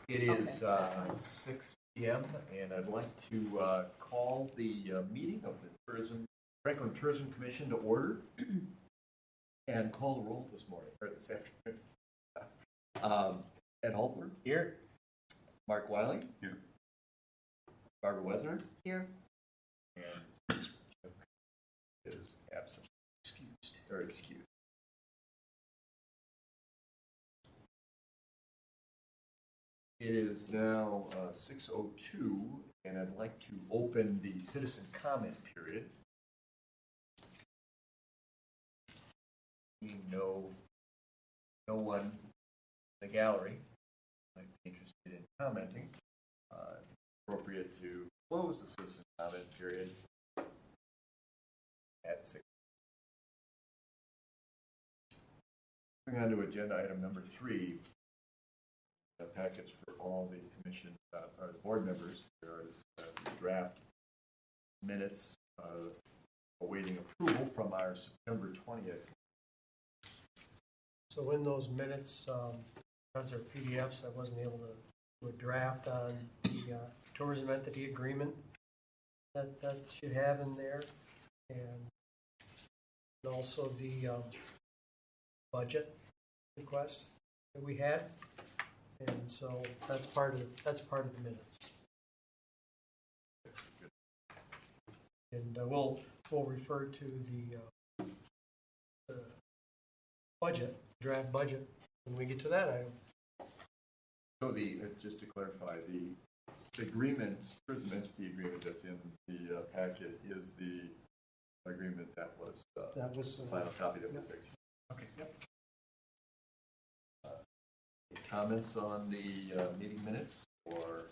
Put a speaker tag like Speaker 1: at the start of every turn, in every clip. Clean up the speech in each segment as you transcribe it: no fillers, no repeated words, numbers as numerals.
Speaker 1: It is 6 p.m. and I'd like to call the meeting of the Franklin Tourism Commission to order and call the roll this morning, or this afternoon. Ed Halper.
Speaker 2: Here.
Speaker 1: Mark Wiley.
Speaker 2: Here.
Speaker 1: Barbara Wesner.
Speaker 3: Here.
Speaker 1: And Jeff is absent. Excused. It is now 6:02, and I'd like to open the citizen comment period. No one in the gallery might be interested in commenting. Appropriate to close the citizen comment period at 6. Moving on to agenda item number 3. Packets for all the commission or the board members. There is draft minutes awaiting approval from our September 20th.
Speaker 2: So in those minutes, because they're PDFs, I wasn't able to do a draft on the tourism entity agreement that you have in there, and also the budget request that we had. And so that's part of the minutes. And we'll refer to the budget, draft budget, when we get to that item.
Speaker 1: So just to clarify, the agreement, tourism entity agreement that's in the packet is the agreement that was the final copy that was executed. Okay. Yep. Comments on the meeting minutes or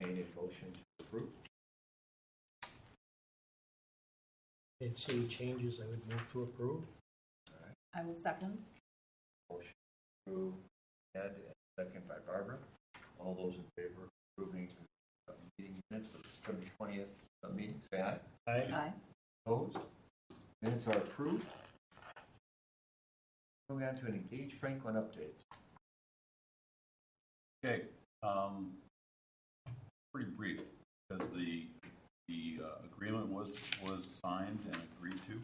Speaker 1: any motion to approve?
Speaker 2: Didn't see any changes. I would move to approve.
Speaker 1: All right.
Speaker 3: I will second.
Speaker 1: Motion to approve, Ed, and second by Barbara. All those in favor of approving meeting minutes of the September 20th meeting, say aye.
Speaker 2: Aye.
Speaker 3: Aye.
Speaker 1: Opposed? Minutes are approved. Moving on to an Engage Franklin update.
Speaker 4: Okay, pretty brief because the agreement was signed and agreed to.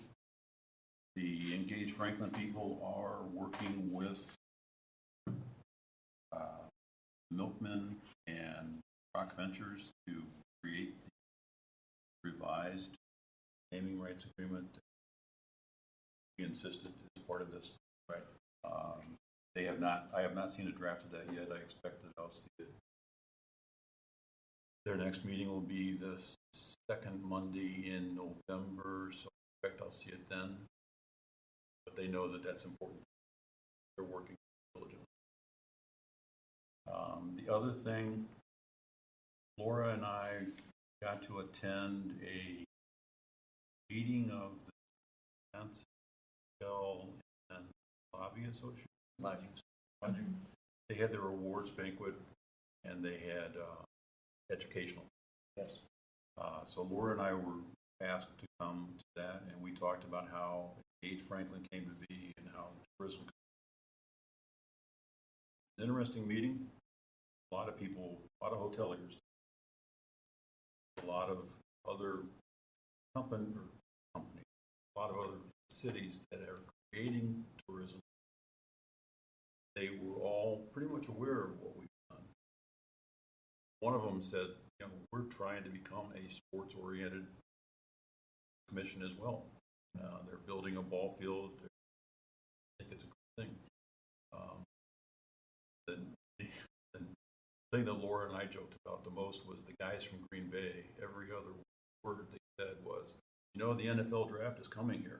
Speaker 4: The Engage Franklin people are working with Milkman and Rock Ventures to create the revised naming rights agreement. We insisted as part of this.
Speaker 1: Right.
Speaker 4: I have not seen a draft of that yet. I expect that I'll see it. Their next meeting will be the second Monday in November, so I expect I'll see it then. But they know that that's important. They're working diligently. The other thing, Laura and I got to attend a meeting of the Council and Lobby Association. They had their awards banquet and they had educational.
Speaker 1: Yes.
Speaker 4: So Laura and I were asked to come to that, and we talked about how Engage Franklin came to be and how tourism. An interesting meeting. A lot of people, a lot of hoteliers, a lot of other companies, a lot of other cities that are creating tourism. They were all pretty much aware of what we've done. One of them said, we're trying to become a sports-oriented commission as well. They're building a ball field. I think it's a good thing. The thing that Laura and I joked about the most was the guys from Green Bay. Every other word they said was, the NFL draft is coming here.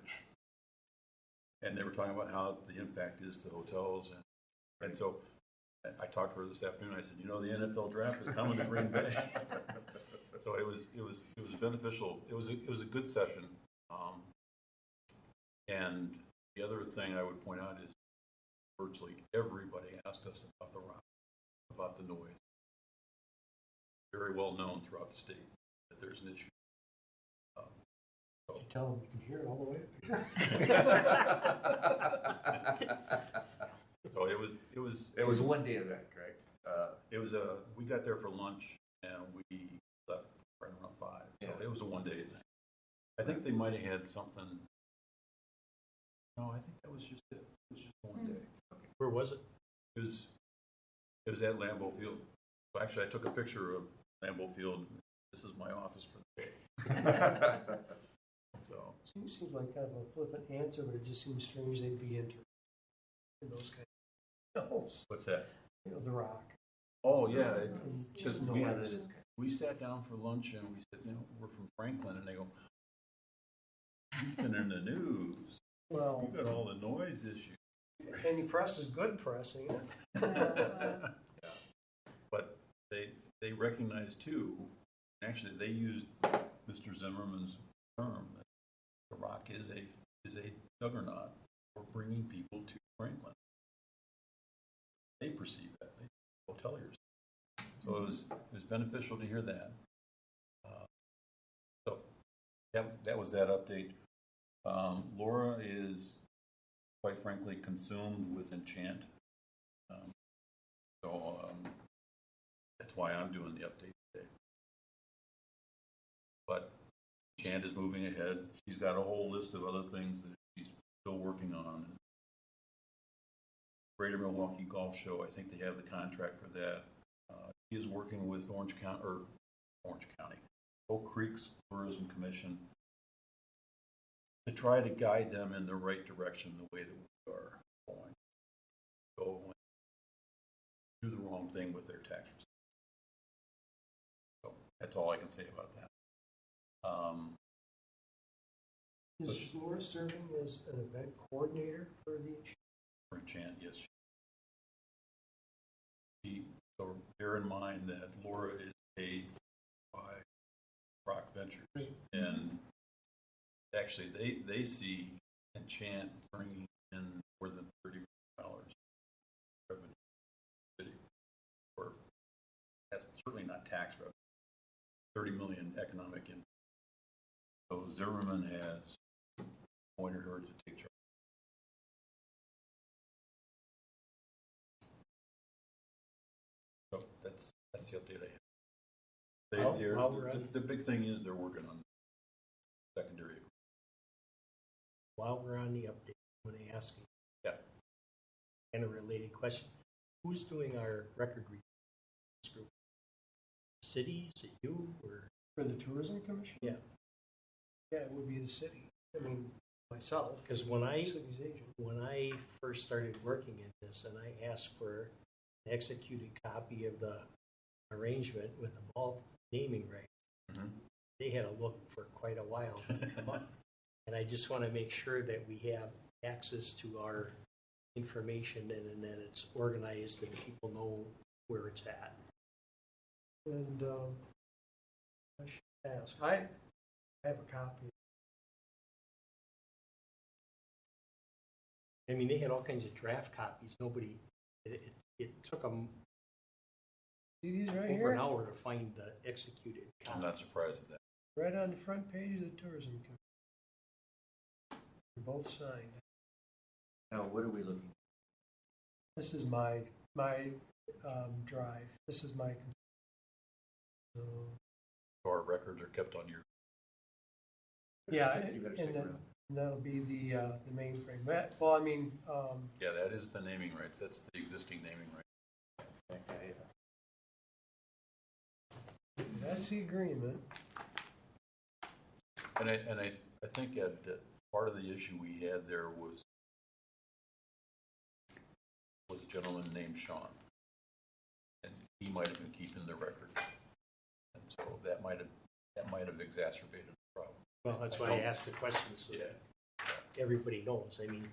Speaker 4: And they were talking about how the impact is to hotels. And so I talked to her this afternoon. I said, the NFL draft is coming to Green Bay. So it was beneficial. It was a good session. And the other thing I would point out is virtually everybody asked us about the rock, about the noise. Very well known throughout the state that there's an issue.
Speaker 2: You tell them you can hear it all the way up here.
Speaker 4: So it was
Speaker 1: It was a one-day event, correct?
Speaker 4: It was we got there for lunch and we left right around 5. So
Speaker 1: Yeah.
Speaker 4: it was a one-day thing. I think they might have had something. No, I think that was just it. It was just one day.
Speaker 1: Okay.
Speaker 3: Where was it?
Speaker 4: It was at Lambeau Field. So actually, I took a picture of Lambeau Field. This is my office for the day. So
Speaker 2: Seems like kind of a flippant answer, but it just seems strange they'd be interested in those kind of shows.
Speaker 4: what's that?
Speaker 2: You know, The Rock.
Speaker 4: Oh yeah,
Speaker 2: And
Speaker 4: just
Speaker 2: just
Speaker 4: we,
Speaker 2: noise.
Speaker 4: we sat down for lunch and we said, we're from Franklin, and they go, "You've been in the news.
Speaker 2: Well,
Speaker 4: You got all the noise issues."
Speaker 2: any press is good press, ain't it?
Speaker 4: Yeah. But they recognize too. Actually, they used Mr. Zimmerman's term that The Rock is a juggernaut for bringing people to Franklin. They perceive that. They hoteliers. So it was beneficial to hear that. So that was that update. Laura is, quite frankly, consumed with Enchant. So that's why I'm doing the update today. But Enchant is moving ahead. She's got a whole list of other things that she's still working on. Greater Milwaukee Golf Show, I think they have the contract for that. She is working with Orange County, Oak Creek's Tourism Commission to try to guide them in the right direction the way that we are going. Go and do the wrong thing with their tax receipts. So that's all I can say about that.
Speaker 2: Is Laura serving as an event coordinator for the?
Speaker 4: For Enchant, yes. So bear in mind that Laura is paid by Rock Ventures, and actually they see Enchant bringing in more than $30 million revenue to the city, or that's certainly not tax revenue. $30 million economic income. So Zimmerman has appointed her to take charge. So that's the update I have. The big thing is they're working on secondary.
Speaker 3: While we're on the update, I want to ask you
Speaker 4: Yeah.
Speaker 3: kind of related question. Who's doing our record review group? City? Is it you or?
Speaker 2: For the Tourism Commission?
Speaker 3: Yeah.
Speaker 2: Yeah, it would be the city. I mean, myself.
Speaker 3: Because
Speaker 2: City's agent.
Speaker 3: when I first started working in this and I asked for an executed copy of the arrangement with the mall naming right, they had to look for quite a while. And I just want to make sure that we have access to our information and that it's organized and people know where it's at.
Speaker 2: And I should ask. I have a copy.
Speaker 3: I mean, they had all kinds of draft copies. It took them
Speaker 2: See these right
Speaker 3: over
Speaker 2: here?
Speaker 3: an hour to find the executed copy.
Speaker 4: I'm not surprised at that.
Speaker 2: Right on the front page of the Tourism Commission. They're both signed.
Speaker 1: Now, what are we looking for?
Speaker 2: This is my drive. This is my. So,
Speaker 4: So our records are kept on your.
Speaker 2: yeah,
Speaker 1: You better
Speaker 2: and
Speaker 1: stick
Speaker 2: then
Speaker 1: around.
Speaker 2: that'll be the mainframe. Well, I mean,
Speaker 4: Yeah, that is the naming right. That's the existing naming right.
Speaker 2: that's the agreement.
Speaker 4: And I think that part of the issue we had there was a gentleman named Sean, and he might have been keeping the record, and so that might have exacerbated the problem.
Speaker 3: Well, that's why I asked the question so that everybody knows. I mean,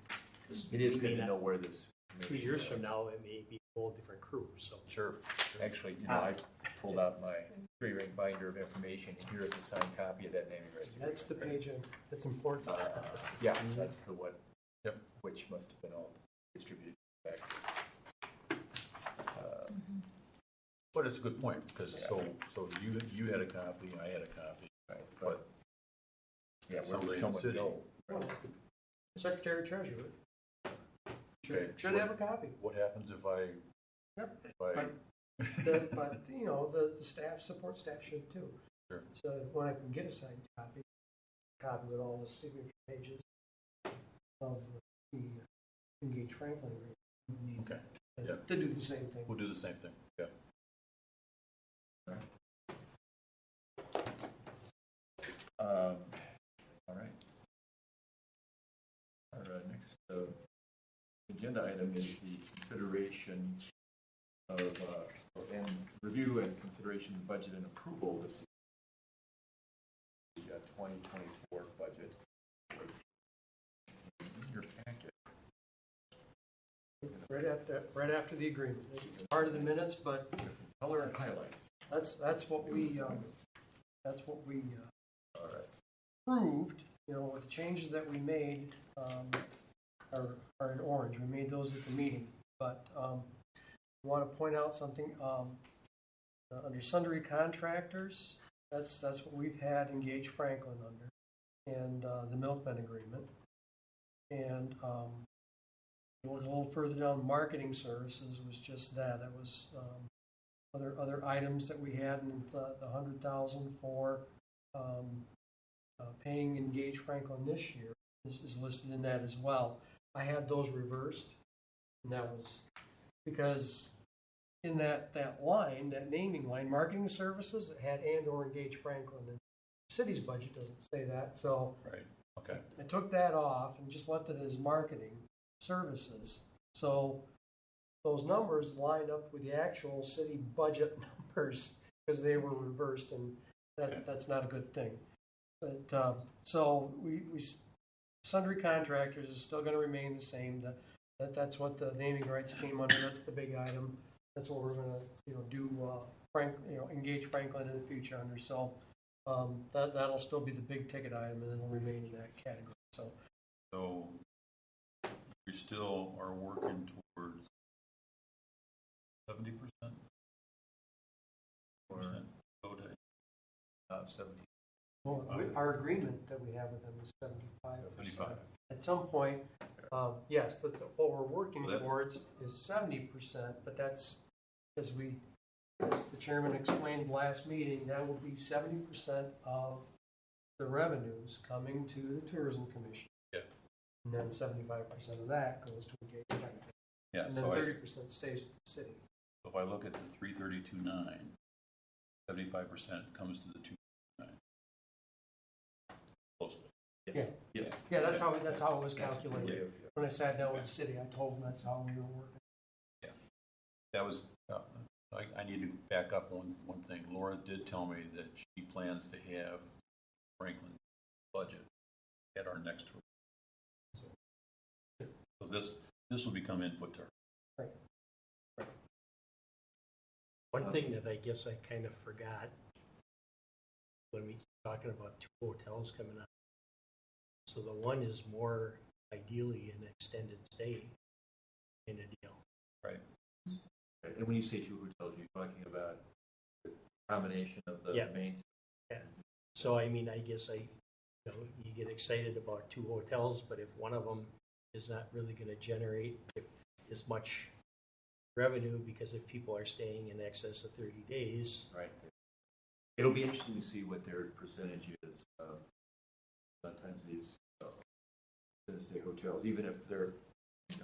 Speaker 3: 'cause
Speaker 5: It is
Speaker 3: we
Speaker 5: good
Speaker 3: may
Speaker 5: to
Speaker 3: not-
Speaker 5: know where this.
Speaker 3: 2 years from now, it may be a whole different crew, so.
Speaker 4: Sure.
Speaker 5: Actually, I pulled out my 3-ring binder of information, and here is a signed copy of that naming rights.
Speaker 2: That's the page that's important.
Speaker 5: Yeah, that's the one.
Speaker 4: Yep.
Speaker 5: Which must have been all distributed back.
Speaker 4: But it's a good point, because so you had a copy, I had a copy,
Speaker 5: Right,
Speaker 4: but
Speaker 5: yeah, where
Speaker 4: somebody
Speaker 5: would
Speaker 4: in
Speaker 5: someone
Speaker 4: the city-
Speaker 5: go?
Speaker 2: Secretary Treasurer
Speaker 4: Okay,
Speaker 2: should have a copy.
Speaker 4: what happens if I
Speaker 2: Yep.
Speaker 4: By
Speaker 2: But But, you know, the staff, support staff should too.
Speaker 4: Sure.
Speaker 2: So when I can get a signed copy with all the signature pages of the Engage Franklin agreement, we need
Speaker 4: Okay.
Speaker 2: that
Speaker 4: Yeah.
Speaker 2: to do the same thing.
Speaker 4: We'll do the same thing, yeah.
Speaker 1: All right. Our next agenda item is the consideration of, and review and consideration of budget and approval this the 2024 budget. In your packet.
Speaker 2: Right after the agreement. It's part of the minutes, but
Speaker 1: Color and highlights.
Speaker 2: that's what we
Speaker 1: All right.
Speaker 2: approved. You know, the changes that we made are in orange. We made those at the meeting. But I want to point out something. Under sundry contractors, that's what we've had Engage Franklin under, and the Milkman agreement. And going a little further down, marketing services was just that. That was other items that we had, and the $100,000 for paying Engage Franklin this year is listed in that as well. I had those reversed, and that was because in that line, that naming line, marketing services, it had and/or Engage Franklin, and the city's budget doesn't say that, so
Speaker 4: Right, okay.
Speaker 2: I took that off and just left it as marketing services. So those numbers lined up with the actual city budget numbers because they were reversed, and that's not a good thing. But so we sundry contractors is still going to remain the same. That's what the naming rights came under. That's the big item. That's what we're going to do. Engage Franklin in the future under. So that'll still be the big ticket item, and it'll remain in that category.
Speaker 4: So we still are working towards 70%?
Speaker 1: Or
Speaker 4: Go to
Speaker 1: 70.
Speaker 2: Well, our agreement that we have with them is 75%.
Speaker 4: 75.
Speaker 2: At some point, yes, what we're working
Speaker 4: So that's-
Speaker 2: towards is 70%, but that's, as the chairman explained last meeting, that will be 70% of the revenues coming to the Tourism Commission.
Speaker 4: Yeah.
Speaker 2: And then 75% of that goes to Engage Franklin.
Speaker 4: Yeah,
Speaker 2: And then
Speaker 4: so
Speaker 2: 30% stays with the city.
Speaker 4: if I look at the 332.9, 75% comes to the 209. Closely.
Speaker 2: Yeah.
Speaker 1: Yes.
Speaker 2: Yeah, that's how it was calculated.
Speaker 1: Yeah.
Speaker 2: When I sat down with the city, I told them that's how we were working.
Speaker 4: That was, I need to back up one thing. Laura did tell me that she plans to have Franklin budget at our next tour. So this will become input to her.
Speaker 2: Right.
Speaker 3: One thing that I guess I kind of forgot when we keep talking about two hotels coming up. So the one is more ideally an extended stay in a deal.
Speaker 4: Right.
Speaker 1: And when you say two hotels, you're talking about the combination of the
Speaker 3: Yeah.
Speaker 1: main.
Speaker 3: Yeah. So I mean, I guess you get excited about two hotels, but if one of them is not really going to generate as much revenue because if people are staying in excess of 30 days.
Speaker 1: Right. It'll be interesting to see what their percentage is. Sometimes these extended stay hotels, even if they're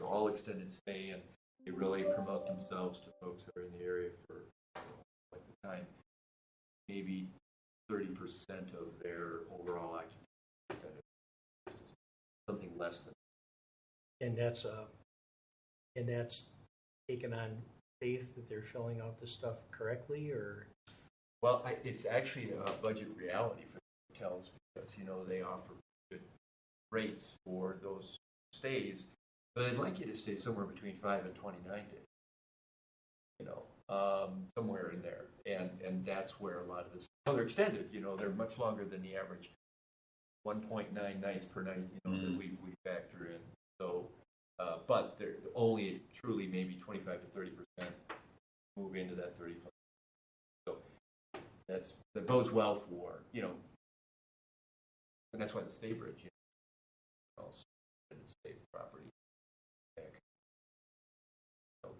Speaker 1: all extended stay and they really promote themselves to folks that are in the area for quite the time, maybe 30% of their overall occupancy is extended. Something less than.
Speaker 3: And that's taken on faith that they're filling out the stuff correctly, or?
Speaker 1: Well, it's actually a budget reality for the hotels because, they offer good rates for those stays. But I'd like you to stay somewhere between 5 and 29 days. Somewhere in there. And that's where a lot of this, they're extended, they're much longer than the average 1.9 nights per night, that we factor in. So, but they're only truly maybe 25 to 30% move into that 30%. So that bodes well for, and that's why the Stay Bridge, also state property,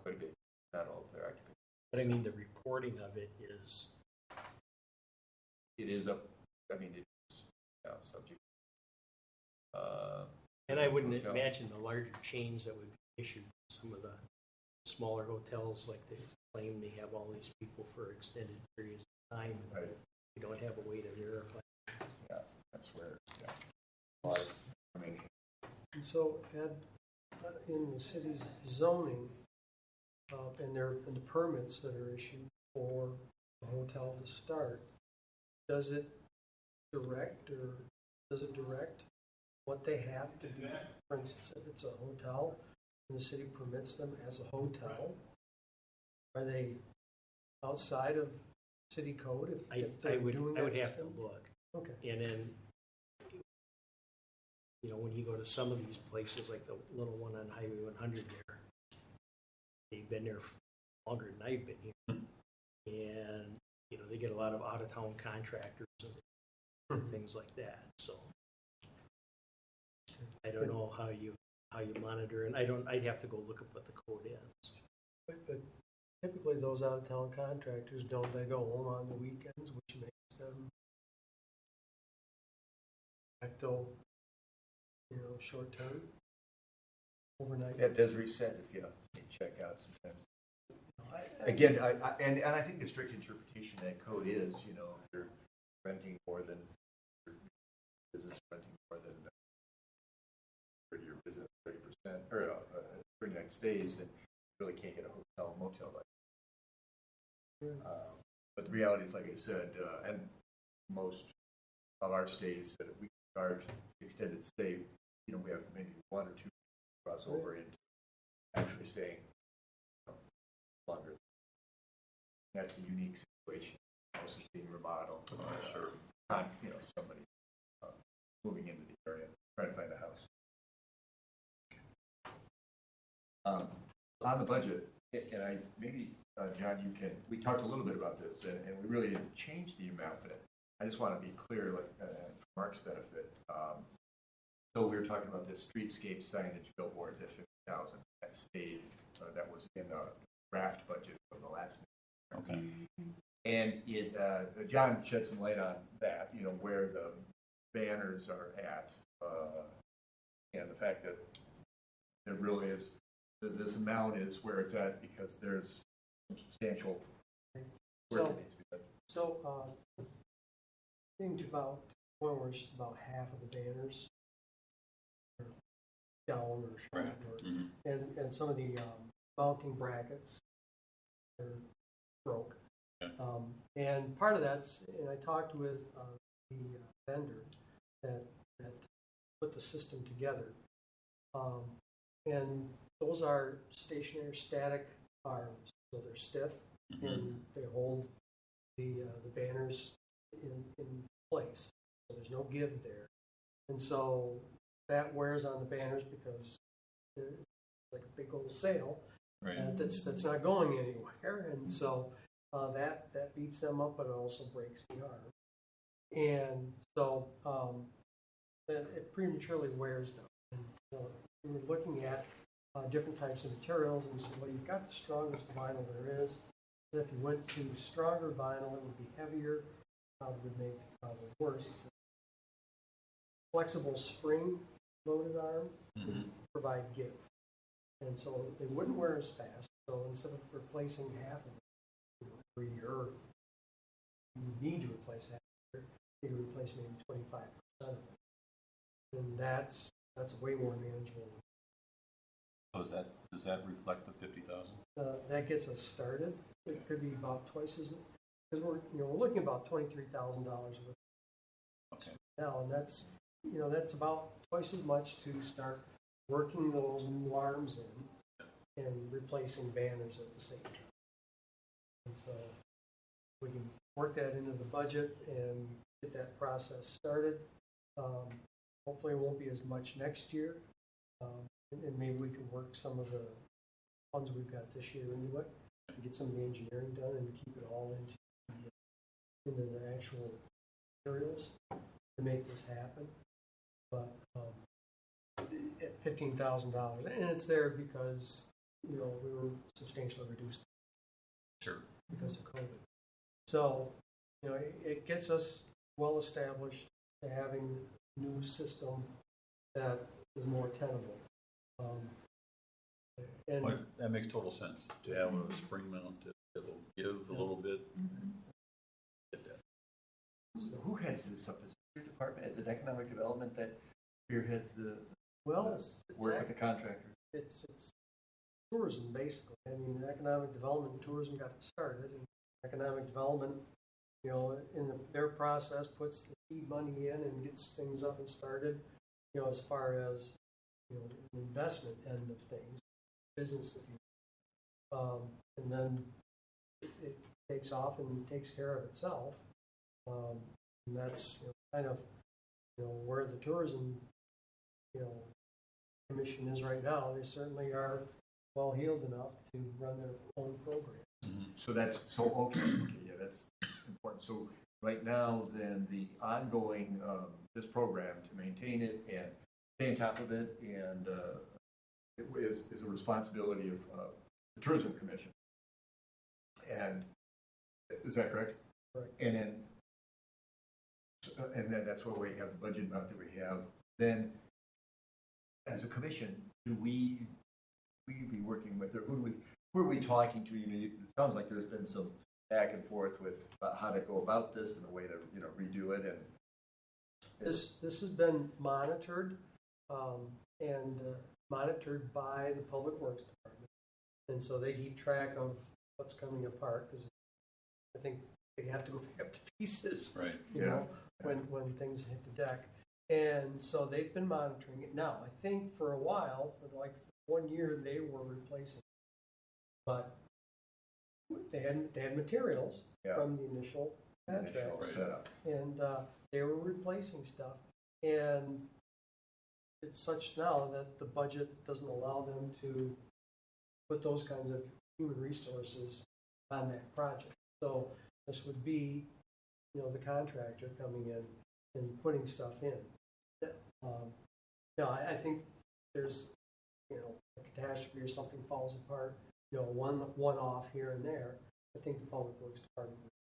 Speaker 1: quite a bit, not all of their occupancy.
Speaker 3: But I mean, the reporting of it is,
Speaker 5: It is up, I mean, it's subject.
Speaker 3: and I wouldn't
Speaker 5: Hotel.
Speaker 3: imagine the larger chains that would be issued, some of the smaller hotels, like they claim they have all these people for extended periods of time, and
Speaker 1: Right.
Speaker 3: you don't have a way to verify.
Speaker 1: Yeah, that's where, yeah. A lot of information.
Speaker 2: And so, Ed, in the city's zoning, and the permits that are issued for a hotel to start, does it direct what they have to do? For instance, if it's a hotel and the city permits them as a hotel, are they outside of city code if
Speaker 3: I
Speaker 2: they're
Speaker 3: would,
Speaker 2: doing
Speaker 3: I would
Speaker 2: that
Speaker 3: have to
Speaker 2: still?
Speaker 3: look.
Speaker 2: Okay.
Speaker 3: And then, you know, when you go to some of these places, like the little one on Highway 100 there, they've been there longer than I've been here. And, you know, they get a lot of out-of-town contractors and things like that, so. I don't know how you monitor, and I'd have to go look up what the code is.
Speaker 2: But typically, those out-of-town contractors, don't they go home on the weekends, which makes them acto, short-term, overnight?
Speaker 1: That does reset if you check out sometimes.
Speaker 2: I-
Speaker 1: Again, and I think the strict interpretation of that code is, if you're renting more than, your business renting more than for your business 30%, or 39 stays, then you really can't get a hotel motel like but the reality is, like I said, and most of our stays, our extended stay, we have maybe one or two crossover into actually staying longer. That's a unique situation. House is being remodeled. Sure. Not, somebody moving into the area, trying to find a house. On the budget, and maybe, John, we talked a little bit about this, and we really didn't change the amount, but I just want to be clear, for Mark's benefit. So we were talking about this streetscape signage billboards at 50,000. That stayed, that was in the draft budget from the last meeting.
Speaker 4: Okay.
Speaker 1: And John shed some light on that, where the banners are at, and the fact that there really is, this amount is where it's at because there's some substantial work that needs to be done.
Speaker 2: So, I think about one where it's just about half of the banners are down or short, and some of the mounting brackets are broke.
Speaker 4: Yeah.
Speaker 2: And part of that's, and I talked with the vendor that put the system together, and those are stationary static arms, so they're stiff and they hold the banners in place, so there's no give there, and so that wears on the banners because it's like a big old sail.
Speaker 4: Right.
Speaker 2: That's not going anywhere, and so that beats them up, but it also breaks the arm, and so it prematurely wears them. And, we were looking at different types of materials, and so well, you've got the strongest vinyl there is. If you went to stronger vinyl, it would be heavier. It would make it probably worse. It's a flexible spring-loaded arm would provide give, and so they wouldn't wear as fast. So instead of replacing half of it every year, you need to replace half of it. You replace maybe 25% of it, and that's way more manageable.
Speaker 4: So does that reflect the 50,000?
Speaker 2: That gets us started. It could be about twice as much, because we're looking at about $23,000 worth
Speaker 4: Okay.
Speaker 2: now, and that's about twice as much to start working those new arms in and replacing banners at the same time. And so we can work that into the budget and get that process started. Hopefully it won't be as much next year, and maybe we can work some of the funds we've got this year into it and get some of the engineering done and keep it all into the actual materials to make this happen. But at $15,000, and it's there because we were substantially reduced
Speaker 4: Sure.
Speaker 2: because of COVID. So, you know, it gets us well established to having a new system that is more tenable. And
Speaker 4: Well, that makes total sense, to have a spring mount that'll give a little bit. Get that.
Speaker 1: So who heads this up? Is it your department? Is it economic development that spearheads the
Speaker 2: well,
Speaker 1: work with the contractor?
Speaker 2: it's tourism basically. I mean, economic development and tourism got it started, and economic development, you know, in their process puts the seed money in and gets things up and started. You know, as far as, you know, the investment end of things, business, if you, and then it takes off and takes care of itself. And that's, you know, kind of, you know, where the tourism, you know, commission is right now. They certainly are well heeled enough to run their own program.
Speaker 1: So that's, okay, yeah, that's important. So right now, then, the ongoing, this program, to maintain it and stay on top of it, and it is a responsibility of the Tourism Commission. And is that correct?
Speaker 2: Right.
Speaker 1: And then that's why we have the budget amount that we have. Then, as a commission, do we be working with, or who are we talking to? You know, it sounds like there's been some back and forth with how to go about this and the way to, you know, redo it. And
Speaker 2: This has been monitored and monitored by the Public Works Department, and so they keep track of what's coming apart, because I think they have to go back to pieces,
Speaker 4: Right.
Speaker 2: you know, when things hit the deck. And so they've been monitoring it. Now, I think for a while, for like 1 year, they were replacing, but they had materials from the initial contract,
Speaker 1: setup.
Speaker 2: and they were replacing stuff. And it's such now that the budget doesn't allow them to put those kinds of human resources on that project. So this would be, you know, the contractor coming in and putting stuff in. No, I think there's, you know, a catastrophe or something falls apart, you know, one-off here and there. I think the Public Works Department would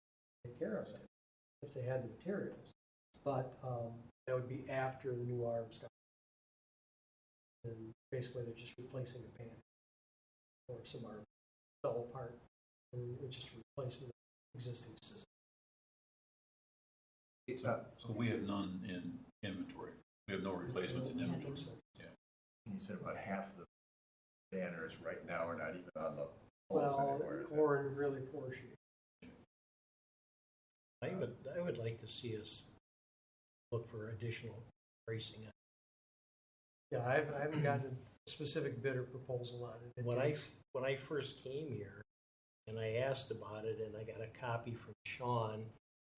Speaker 2: take care of it if they had the materials. But that would be after the new arms got. And basically, they're just replacing a pan, or some arm fell apart, and it's just a replacement of the existing system.
Speaker 4: So we have none in inventory. We have no replacements in inventory. Yeah.
Speaker 1: You said about half the banners right now are not even on the
Speaker 2: Well, or in really poor shape.
Speaker 3: I would like to see us look for additional pricing.
Speaker 2: Yeah, I haven't gotten a specific bidder proposal on it.
Speaker 3: When I first came here, and I asked about it, and I got a copy from Sean, and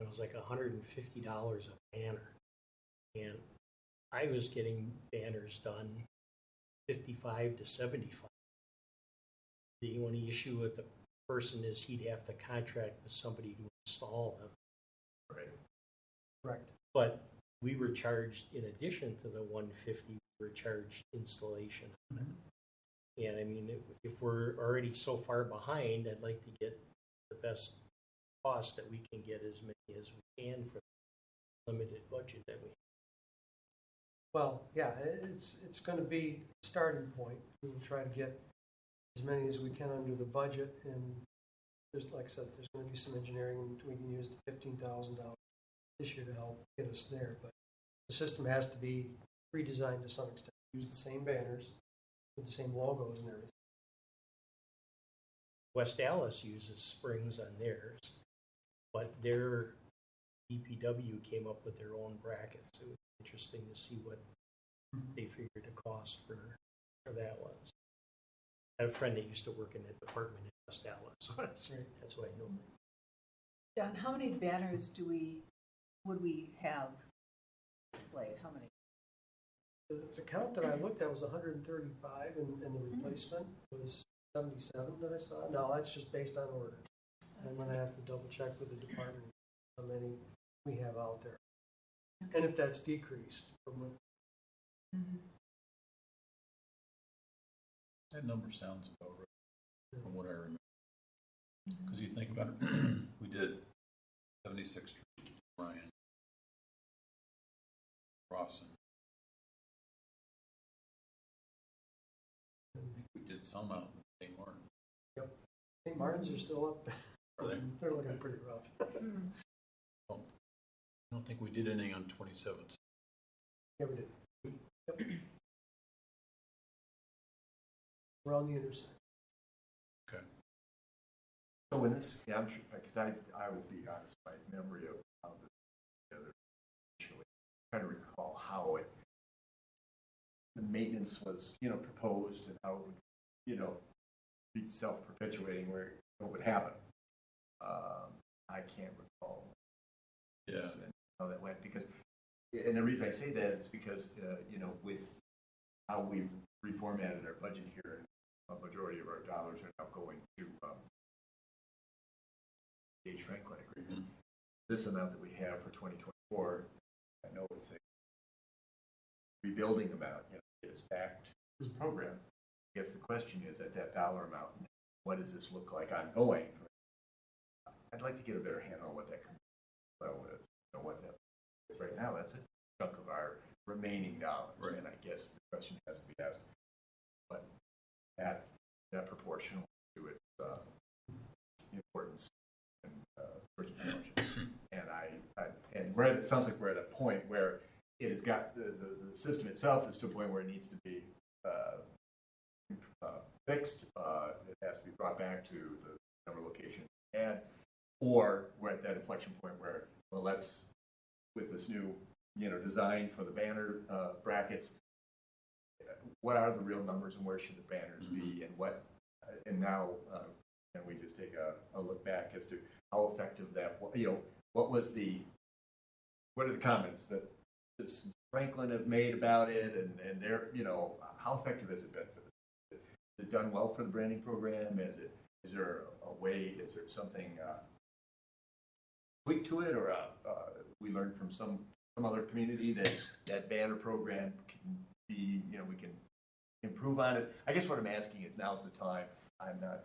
Speaker 3: it was like $150 a banner, and I was getting banners done 55 to 75. The only issue with the person is he'd have to contract with somebody to install them.
Speaker 1: Right.
Speaker 2: Correct.
Speaker 3: But we were charged, in addition to the 150, we were charged installation on it. And I mean, if we're already so far behind, I'd like to get the best cost that we can get, as many as we can for the limited budget that we have.
Speaker 2: Well, yeah, it's going to be a starting point. We'll try to get as many as we can under the budget, and there's, like I said, there's going to be some engineering, and we can use the $15,000 this year to help get us there. But the system has to be redesigned to some extent. Use the same banners with the same logos and everything.
Speaker 3: West Allis uses springs on theirs, but their DPW came up with their own brackets. It was interesting to see what they figured the cost for that was. I had a friend that used to work in that department in West Allis, so that's why I know.
Speaker 6: John, how many banners would we have displayed? How many?
Speaker 2: The count that I looked at was 135, and the replacement was 77 that I saw. No, that's just based on order. I'm going to have to double check with the department how many we have out there, and if that's decreased from what.
Speaker 4: That number sounds about right, from what I remember. Because you think about it, we did 76th Street, Ryan, Rawson. I think we did some out in St. Martin.
Speaker 2: St. Martin's are still up.
Speaker 4: Are they?
Speaker 2: They're looking pretty rough.
Speaker 4: I don't think we did anything on 27th.
Speaker 2: Yeah, we did. Yep. We're on the intersection.
Speaker 4: Okay.
Speaker 1: So in this, yeah, I'm sure, because I will be honest, my memory of how this together initially, trying to recall how the maintenance was, proposed and how it would, be self-perpetuating where it would happen. I can't recall.
Speaker 4: Yeah.
Speaker 1: And how that went because, and the reason I say that is because, with how we've reformatted our budget here, a majority of our dollars are now going to H. Franklin agreement.
Speaker 4: Mm-hmm.
Speaker 1: This amount that we have for 2024, I know it's a rebuilding amount, get us back to this program. I guess the question is at that dollar amount, what does this look like ongoing? I'd like to get a better handle on what that level is. What that is right now, that's a chunk of our remaining dollars.
Speaker 4: Right.
Speaker 1: And I guess the question has to be asked, but that proportional to its importance and first promotion. And and it sounds like we're at a point where it has got the system itself is to a point where it needs to be fixed. It has to be brought back to the number location and or we're at that inflection point where, well, let's, with this new, design for the banner brackets, what are the real numbers and where should the banners be and what, and now, can we just take a look back as to how effective that, what are the comments that Citizens Franklin have made about it and they're, how effective has it been for this? Is it done well for the branding program? Is there a way, is there something, tweak to it, or we learned from some other community that banner program can be, we can improve on it. I guess what I'm asking is now's the time. I'm not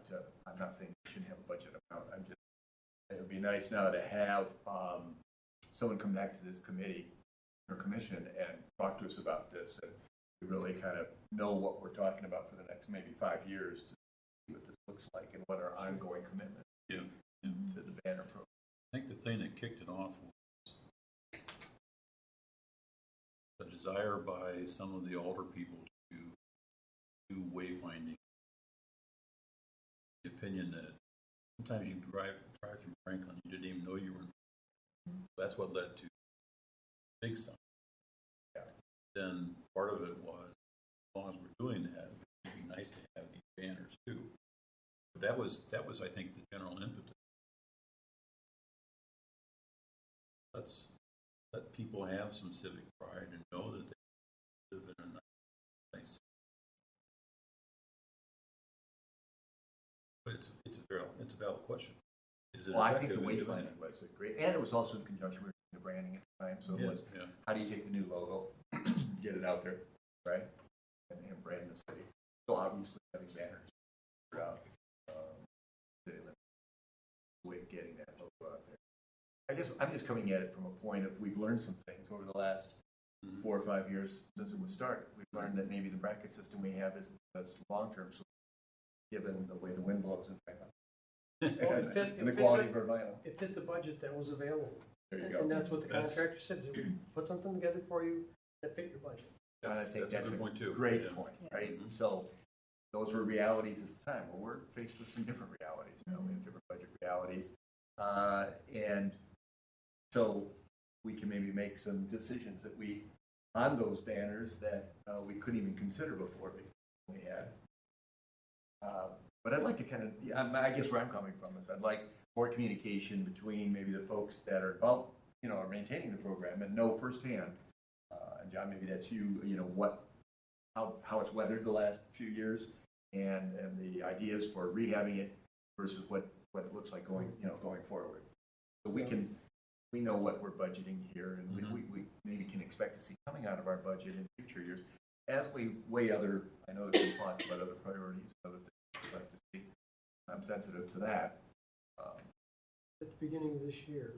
Speaker 1: saying we shouldn't have a budget amount. It would be nice now to have someone come back to this committee or commission and talk to us about this, and we really kind of know what we're talking about for the next maybe 5 years to see what this looks like and what our ongoing commitment to the banner program.
Speaker 4: I think the thing that kicked it off was a desire by some of the older people to do wayfinding. The opinion that sometimes you drive through Franklin, you didn't even know you were in Franklin. That's what led to big sign.
Speaker 1: Yeah.
Speaker 4: Then part of it was, as long as we're doing that, it'd be nice to have these banners too. But that was I think the general impetus. Let's let people have some civic pride and know that they live in a nice place. But it's a valid question. Is it
Speaker 1: Well, I think the
Speaker 4: effective in doing
Speaker 1: wayfinding was a great, and it was also in conjunction with the branding at the time. So it was, how do you take the new logo, get it out there, right, and brand the city? So obviously having banners throughout city limits, way of getting that logo out there. I guess I'm just coming at it from a point of we've learned some things over the last 4 or 5 years since it was started. We've learned that maybe the bracket system we have is long-term, so given the way the wind blows in Franklin. And the quality of our vinyl.
Speaker 2: It fit the budget that was available.
Speaker 1: There you go.
Speaker 2: And that's what the contractor said, is we put something together for you that fit your budget.
Speaker 1: And I think that's a
Speaker 4: good point too.
Speaker 1: great
Speaker 4: Yeah.
Speaker 1: point, right?
Speaker 6: Yes.
Speaker 1: So those were realities at the time. Well, we're faced with some different realities. We have different budget realities. And so we can maybe make some decisions that on those banners that we couldn't even consider before we had. But I'd like to kind of, I guess where I'm coming from is I'd like more communication between maybe the folks that are involved, are maintaining the program and know firsthand, and John, maybe that's you, how it's weathered the last few years and the ideas for rehabbing it versus what it looks like going forward. So we know what we're budgeting here and we maybe can expect to see coming out of our budget in future years as we weigh I know there's been talk about other priorities, other things we'd like to see. I'm sensitive to that.
Speaker 2: At the beginning of this year,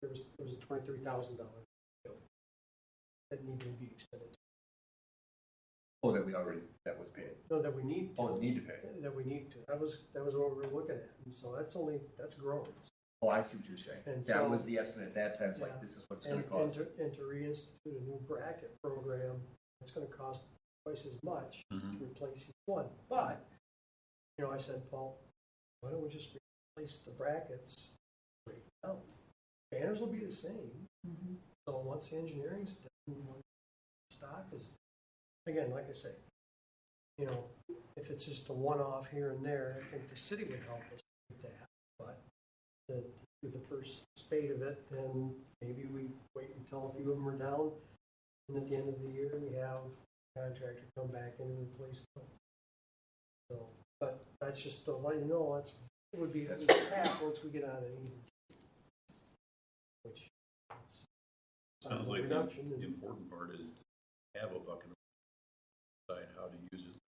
Speaker 2: there was a $23,000 bill that needed to be expended.
Speaker 1: Oh, that was paid.
Speaker 2: No, that we need to.
Speaker 1: Oh, need to pay.
Speaker 2: That we need to. That was what we were looking at. And so that's growing.
Speaker 1: Oh, I see what you're saying.
Speaker 2: And
Speaker 1: That
Speaker 2: so-
Speaker 1: was the estimate at that time. It's like,
Speaker 2: Yeah.
Speaker 1: this is what it's going
Speaker 2: And,
Speaker 1: to cost.
Speaker 2: and to reinstitute a new bracket program, it's going to cost twice as much
Speaker 4: Mhm.
Speaker 2: to replace each one. But, I said, Paul, why don't we just replace the brackets right now? Banners will be the same.
Speaker 6: Mhm.
Speaker 2: So once the engineering's done, once stock is, again, like I say, if it's just a one-off here and there, I think the city would help us with that. But to do the first spade of it, then maybe we wait until a few of them are down, and at the end of the year, we have a contractor come back in and replace them. So, but that's just to let you know, it would be half once we get on it even. Which is
Speaker 4: Sounds
Speaker 2: a
Speaker 4: like
Speaker 2: reduction
Speaker 4: the
Speaker 2: in-
Speaker 4: important part is to have a bucket of decide how to use it.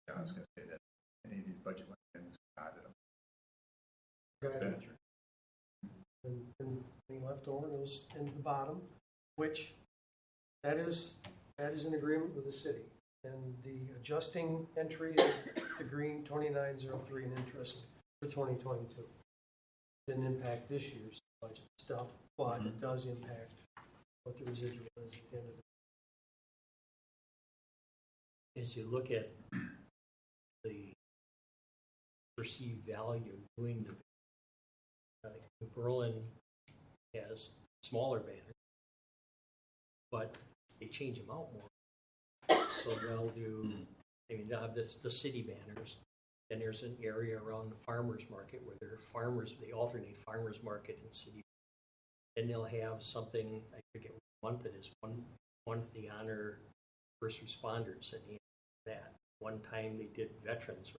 Speaker 1: Yeah, I was going to say that any of these budget line items added them.
Speaker 2: Expenditure. And any left over goes into the bottom, which that is in agreement with the city. And the adjusting entry is the green 2903 in interest for 2022. Didn't impact this year's budget stuff, but it does impact what the residual is at the end of the
Speaker 3: As you look at the perceived value of doing New Berlin has smaller banners, but they change them out more. So they'll do, they'll have the city banners, and there's an area around the farmers market where they alternate farmers market and city. And they'll have something, I forget what month it is, one month they honor first responders, and that. One time they did veterans,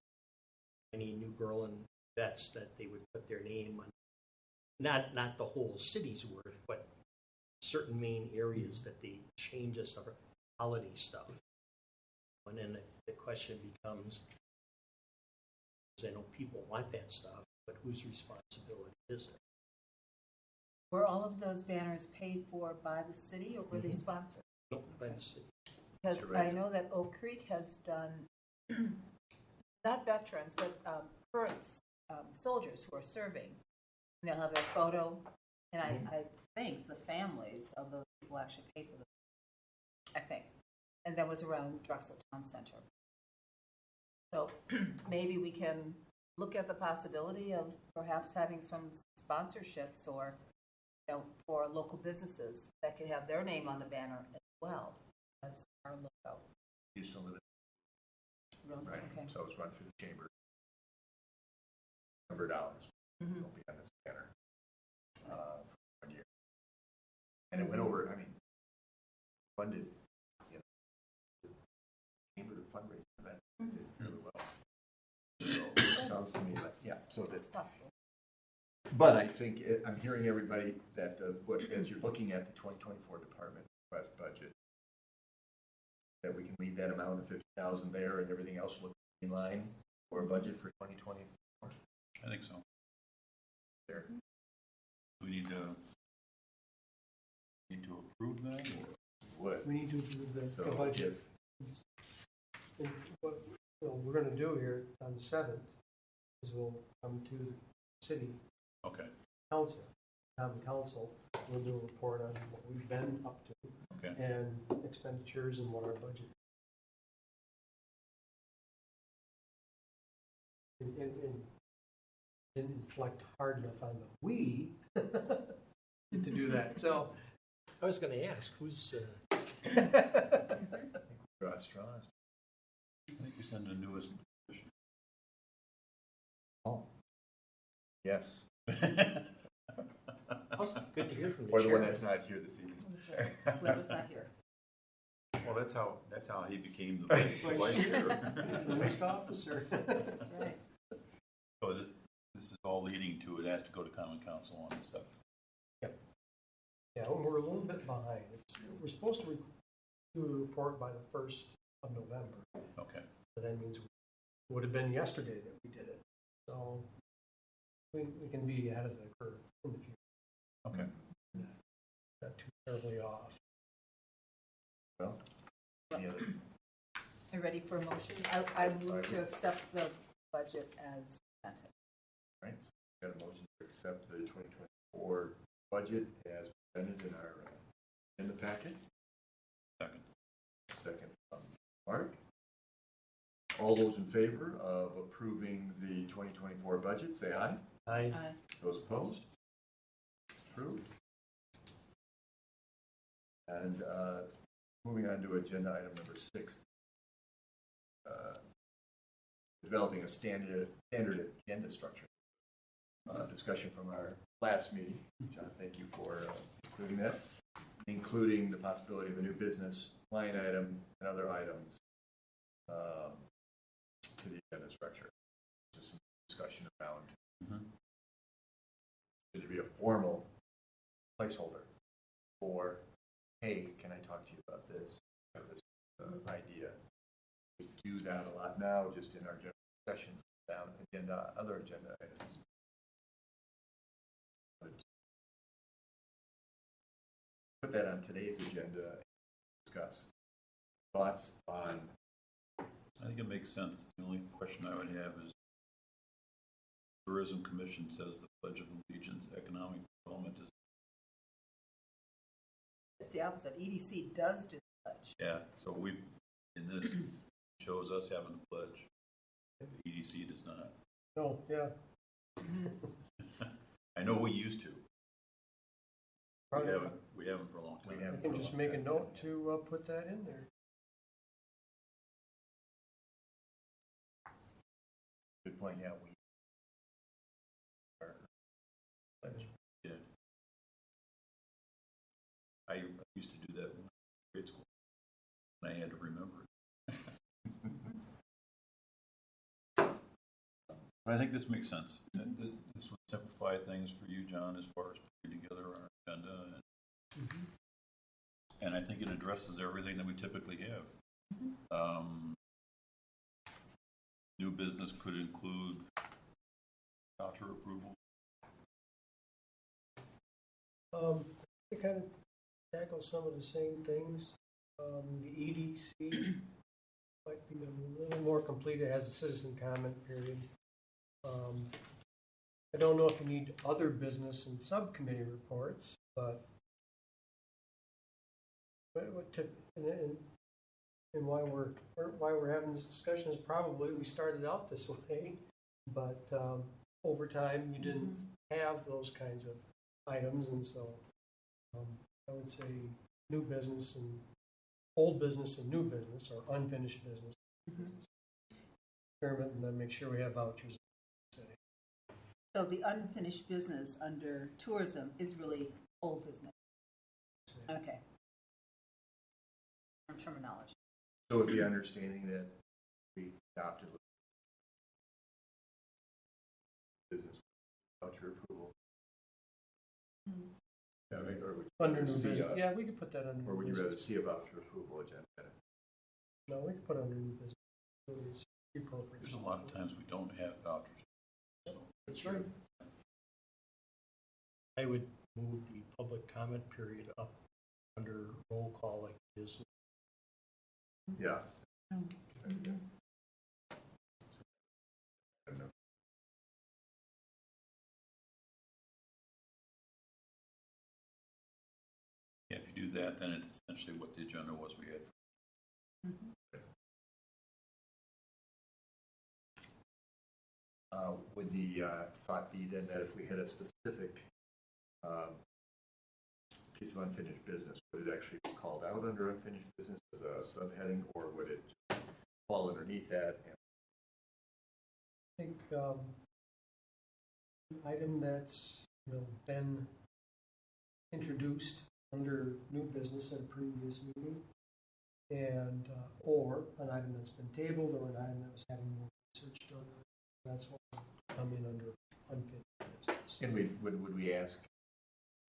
Speaker 3: any New Berlin vets that they would put their name on, not the whole city's worth, but certain main areas that they change us of holiday stuff. And then the question becomes, I know people want that stuff, but whose responsibility is it?
Speaker 6: Were all of those banners paid for by the city, or were they sponsored?
Speaker 3: Nope, by the city.
Speaker 6: Because
Speaker 1: Correct.
Speaker 6: I know that Oak Creek has done, not veterans, but current soldiers who are serving. And they'll have their photo, and I think the families of those people actually paid for them. I think. And that was around Drexel Town Center. So maybe we can look at the possibility of perhaps having some sponsorships or, for local businesses that could have their name on the banner as well as our logo.
Speaker 1: Used to live
Speaker 6: Really?
Speaker 1: in, right?
Speaker 6: Okay.
Speaker 1: So it's run through the chamber. Number of dollars.
Speaker 6: Mhm.
Speaker 1: Will be on this banner for 1 year. And it went over, funded, the chamber fundraising event did really well. So it sounds to me like, so that's
Speaker 6: It's possible.
Speaker 1: But I think, I'm hearing everybody that, as you're looking at the 2024 department request budget, that we can leave that amount of 50,000 there and everything else look in line for a budget for 2024.
Speaker 4: I think so.
Speaker 1: There.
Speaker 4: We need to approve that, or?
Speaker 1: Would.
Speaker 2: We need to do the
Speaker 1: So
Speaker 2: budget. And what we're going to do here on the 7th is we'll come to the city
Speaker 4: Okay,
Speaker 2: council, common council. We'll do a report on what we've been up to
Speaker 4: okay.
Speaker 2: and expenditures and what our budget. And didn't inflect hard enough on the we to do that. So
Speaker 3: I was going to ask, who's,
Speaker 1: Draw straws.
Speaker 4: I think we send the newest edition.
Speaker 1: Oh. Yes.
Speaker 3: good to hear from the
Speaker 1: Or the one
Speaker 3: chairman.
Speaker 1: that's not here this evening.
Speaker 6: That's right. Whoever's not here.
Speaker 4: Well, that's how he became the vice chair.
Speaker 2: it's the next officer.
Speaker 6: That's right.
Speaker 4: So this is all leading to, it has to go to common council on the 7th.
Speaker 2: Yeah, we're a little bit behind. We're supposed to do a report by the 1st of November.
Speaker 4: Okay.
Speaker 2: But that means it would have been yesterday that we did it. So we can be ahead of the curve in the future,
Speaker 4: Okay.
Speaker 2: not too terribly off.
Speaker 1: Well, any other?
Speaker 6: Are you ready for a motion? I move to accept the budget as presented.
Speaker 1: Right, so we've got a motion to accept the 2024 budget as presented in our agenda packet.
Speaker 4: Second.
Speaker 1: Second from Mark. All those in favor of approving the 2024 budget, say aye.
Speaker 3: I,
Speaker 1: Those opposed? Approved. And moving on to agenda item number 6, developing a standard agenda structure. Discussion from our last meeting. John, thank you for including that, including the possibility of a new business line item and other items to the agenda structure. Just some discussion around should there be a formal placeholder for, hey, can I talk to you about this? I have this idea. We do that a lot now, just in our general discussion down other agenda items. But put that on today's agenda and discuss. Thoughts on?
Speaker 4: I think it makes sense. The only question I would have is, Tourism Commission says the Pledge of Allegiance, economic development is,
Speaker 6: It's the opposite. EDC does do the pledge.
Speaker 4: yeah, so we, in this, shows us having a pledge. The EDC does not.
Speaker 2: No, yeah.
Speaker 4: I know we used to.
Speaker 2: Probably,
Speaker 4: We haven't for a long time.
Speaker 1: We haven't.
Speaker 2: I can just make a note to put that in there.
Speaker 1: Good point, yeah, we are pledge.
Speaker 4: Yeah. I used to do that in grade school, and I had to remember it. But I think this makes sense. This would simplify things for you, John, as far as putting together our agenda, and I think it addresses everything that we typically have. New business could include voucher approval.
Speaker 2: It kind of tackles some of the same things. The EDC might be a little more complete. It has a citizen comment period. I don't know if you need other business and subcommittee reports, but and why we're having this discussion is probably we started out this way, but over time you didn't have those kinds of items, and so I would say new business and old business and new business, or unfinished business. Experiment, and then make sure we have vouchers.
Speaker 6: So the unfinished business under tourism is really old business. Okay. From terminology.
Speaker 1: So with the understanding that we adopted business voucher approval. Yeah, or would you
Speaker 2: Under
Speaker 1: rather
Speaker 2: new
Speaker 1: see
Speaker 2: business,
Speaker 1: a-
Speaker 2: yeah, we could put that under
Speaker 1: Or
Speaker 2: new
Speaker 1: would you rather
Speaker 2: business.
Speaker 1: see a voucher approval agenda?
Speaker 2: No, we could put it under new business. It's appropriate.
Speaker 4: There's a lot of times we don't have vouchers. So
Speaker 2: That's right.
Speaker 3: I would move the public comment period up under roll call like it is.
Speaker 1: Yeah. I don't know.
Speaker 4: yeah, if you do that, then it's essentially what the agenda was we had.
Speaker 1: Would the thought be then that if we had a specific piece of unfinished business, would it actually be called out under unfinished business as a subheading, or would it fall underneath that?
Speaker 2: I think an item that's been introduced under new business at a previous meeting, and or an item that's been tabled, or an item that was having more research done. That's what would come in under unfinished business.
Speaker 1: And would we ask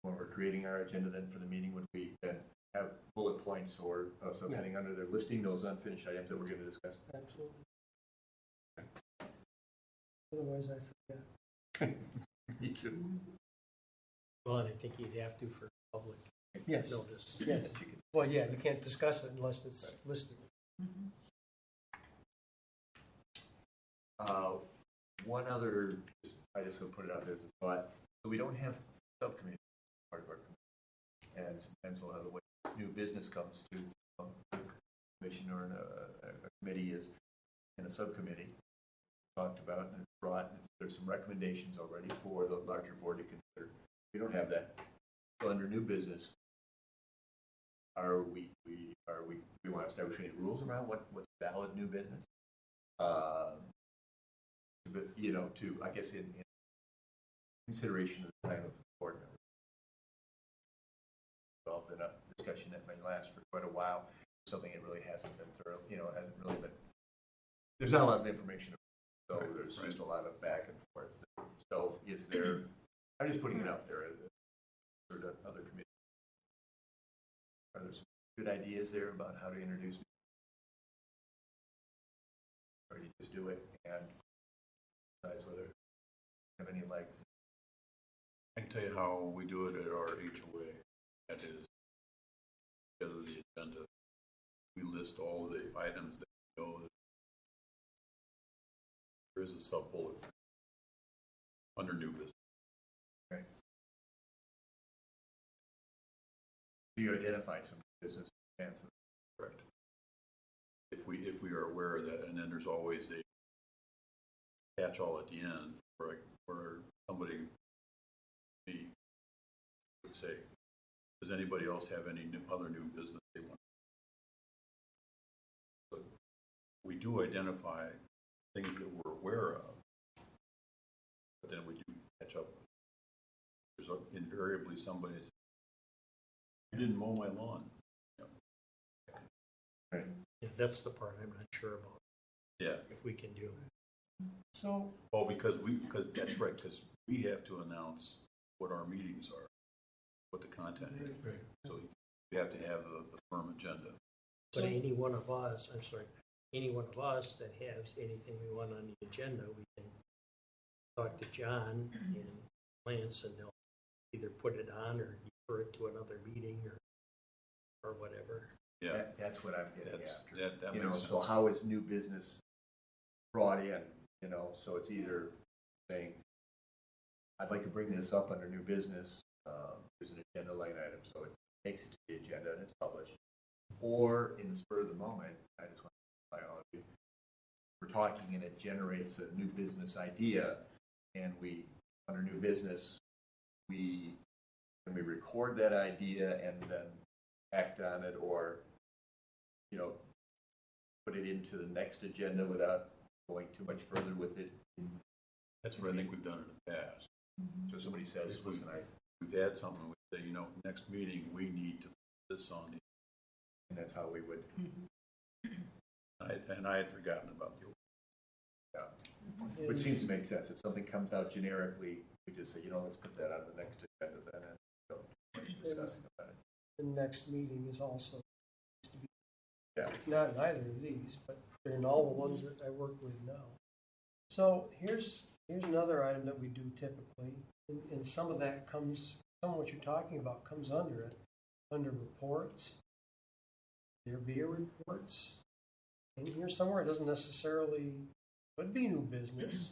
Speaker 1: when we're creating our agenda then for the meeting, would we then have bullet points or subheading under there listing those unfinished items that we're going to discuss?
Speaker 2: Absolutely. Otherwise, I forget.
Speaker 1: Me too.
Speaker 3: Well, and I think you'd have to for public
Speaker 2: Yes,
Speaker 3: notice.
Speaker 2: yes.
Speaker 1: That you can-
Speaker 2: Well, yeah, you can't discuss it unless it's listed.
Speaker 1: One other, I just want to put it out there as a thought. So we don't have subcommittee part of our committee. And sometimes we'll have a way new business comes to a commission or a committee is in a subcommittee. Talked about and brought, and there's some recommendations already for the larger board to consider. We don't have that. So under new business, we want to establish any rules around what's valid new business? But, I guess in consideration of the time of the board members. Involved in a discussion that may last for quite a while, something that really hasn't been thorough, hasn't really been, there's not a lot of information, so there's just a lot of back and forth. So is there, I'm just putting it out there as a sort of other committee. Are there some good ideas there about how to introduce, or you just do it and decide whether it have any legs?
Speaker 4: I can tell you how we do it at our HOA. That is, together the agenda, we list all the items that we know that there is a sub-bullet under new business.
Speaker 1: Okay. Do you identify some business plans?
Speaker 4: Correct. If we are aware of that, and then there's always a catch-all at the end where somebody would say, does anybody else have any other new business they want? But we do identify things that we're aware of, but then we do catch up. There's invariably somebody says, you didn't mow my lawn.
Speaker 1: Right.
Speaker 3: Yeah, that's the part I'm not sure about,
Speaker 4: Yeah.
Speaker 3: if we can do.
Speaker 2: So,
Speaker 4: Oh, because that's right, because we have to announce what our meetings are, what the content is.
Speaker 3: Right.
Speaker 4: So we have to have the firm agenda.
Speaker 3: But any one of us that has anything we want on the agenda, we can talk to John and Lance, and they'll either put it on or defer it to another meeting or whatever.
Speaker 4: Yeah,
Speaker 1: That's what I'm getting
Speaker 4: that's,
Speaker 1: after.
Speaker 4: that makes sense.
Speaker 1: So how is new business brought in? So it's either saying, I'd like to bring this up under new business. There's an agenda line item, so it makes it to the agenda and it's published. Or in the spur of the moment, I just want to notify all of you, we're talking and it generates a new business idea, and we, under new business, we record that idea and then act on it, or put it into the next agenda without going too much further with it.
Speaker 4: That's what I think we've done in the past.
Speaker 1: So somebody says, listen,
Speaker 4: We've had something, we say, next meeting, we need to put this on the,
Speaker 1: and that's how we would.
Speaker 4: and I had forgotten about the.
Speaker 1: Yeah. Which seems to make sense. If something comes out generically, we just say, let's put that on the next agenda then, and don't much discussing about it.
Speaker 2: the next meeting is also,
Speaker 1: Yeah.
Speaker 2: it's not in either of these, but they're in all the ones that I work with now. So here's another item that we do typically, and some of that comes, some of what you're talking about comes under it, under reports. There be a reports in here somewhere. It doesn't necessarily, could be new business.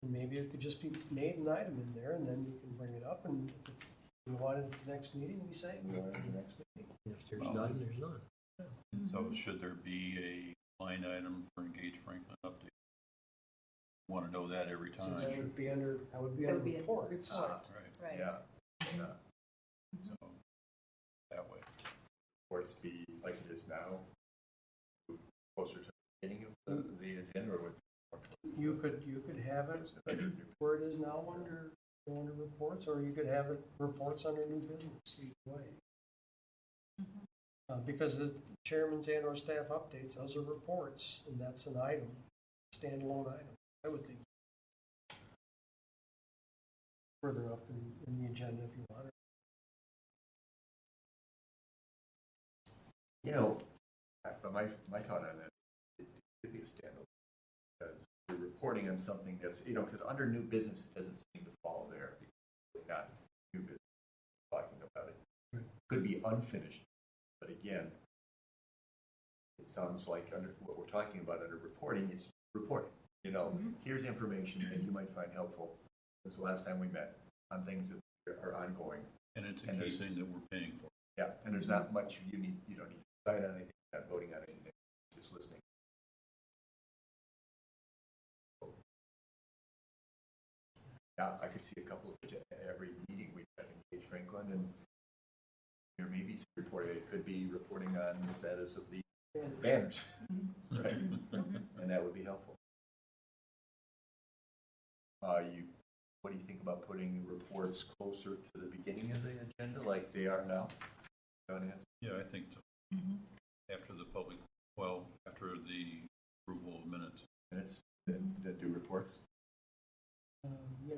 Speaker 2: And maybe it could just be made an item in there, and then you can bring it up, and if it's, we want it at the next meeting, we say we want it at the next meeting.
Speaker 3: If there's none, there's none.
Speaker 4: And so should there be a line item for Engage Franklin update? Want to know that every
Speaker 2: So
Speaker 4: time.
Speaker 2: that would be under,
Speaker 6: That would be a
Speaker 2: reports.
Speaker 6: report.
Speaker 4: Right,
Speaker 6: Right.
Speaker 1: Yeah. Yeah.
Speaker 4: so that way.
Speaker 1: Reports be like it is now, closer to the beginning of the agenda, or would
Speaker 2: You could have it where it is now under reports, or you could have it reports under new business, either way. Because the chairman's and or staff updates, those are reports, and that's an item, standalone item, I would think. Further up in the agenda if you want it.
Speaker 1: But my thought on that, it could be a standalone, because the reporting on something that's, because under new business, it doesn't seem to fall there. It's not new business, talking about it. Could be unfinished, but again, it sounds like under what we're talking about under reporting is reporting. Here's information that you might find helpful. This is the last time we met on things that are ongoing.
Speaker 4: And it's a key thing that we're paying for.
Speaker 1: Yeah, and there's not much you don't need to decide on anything, not voting on anything, just listening. Yeah, I could see a couple of every meeting we've had engaged Franklin, and there may be some reporting. It could be reporting on the status of the banners, right? And that would be helpful. What do you think about putting reports closer to the beginning of the agenda, like they are now?
Speaker 4: Yeah, I think so. After the after the approval of minutes.
Speaker 1: That do reports.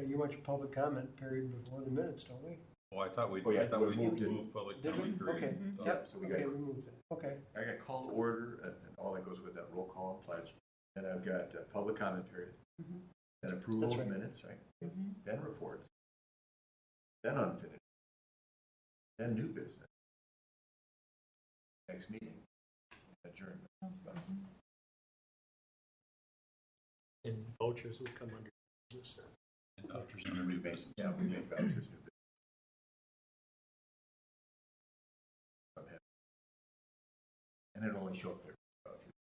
Speaker 2: You want your public comment period before the minutes, don't we?
Speaker 4: Oh, I thought we
Speaker 1: we moved it.
Speaker 4: moved public
Speaker 2: Did we?
Speaker 4: comment period.
Speaker 2: Okay, yep,
Speaker 1: So we
Speaker 2: okay,
Speaker 1: got-
Speaker 2: we moved it, okay.
Speaker 1: I got call to order, and all that goes with that roll call and pledge. Then I've got public comment period. Then approval
Speaker 2: That's
Speaker 1: of
Speaker 2: right.
Speaker 1: minutes, right? Then reports. Then unfinished. Then new business. Next meeting. Adjournment.
Speaker 3: And vouchers would come under business.
Speaker 4: And vouchers under new business.
Speaker 1: Yeah, we make vouchers new business. Okay. And it'll only show up there. Vouchers.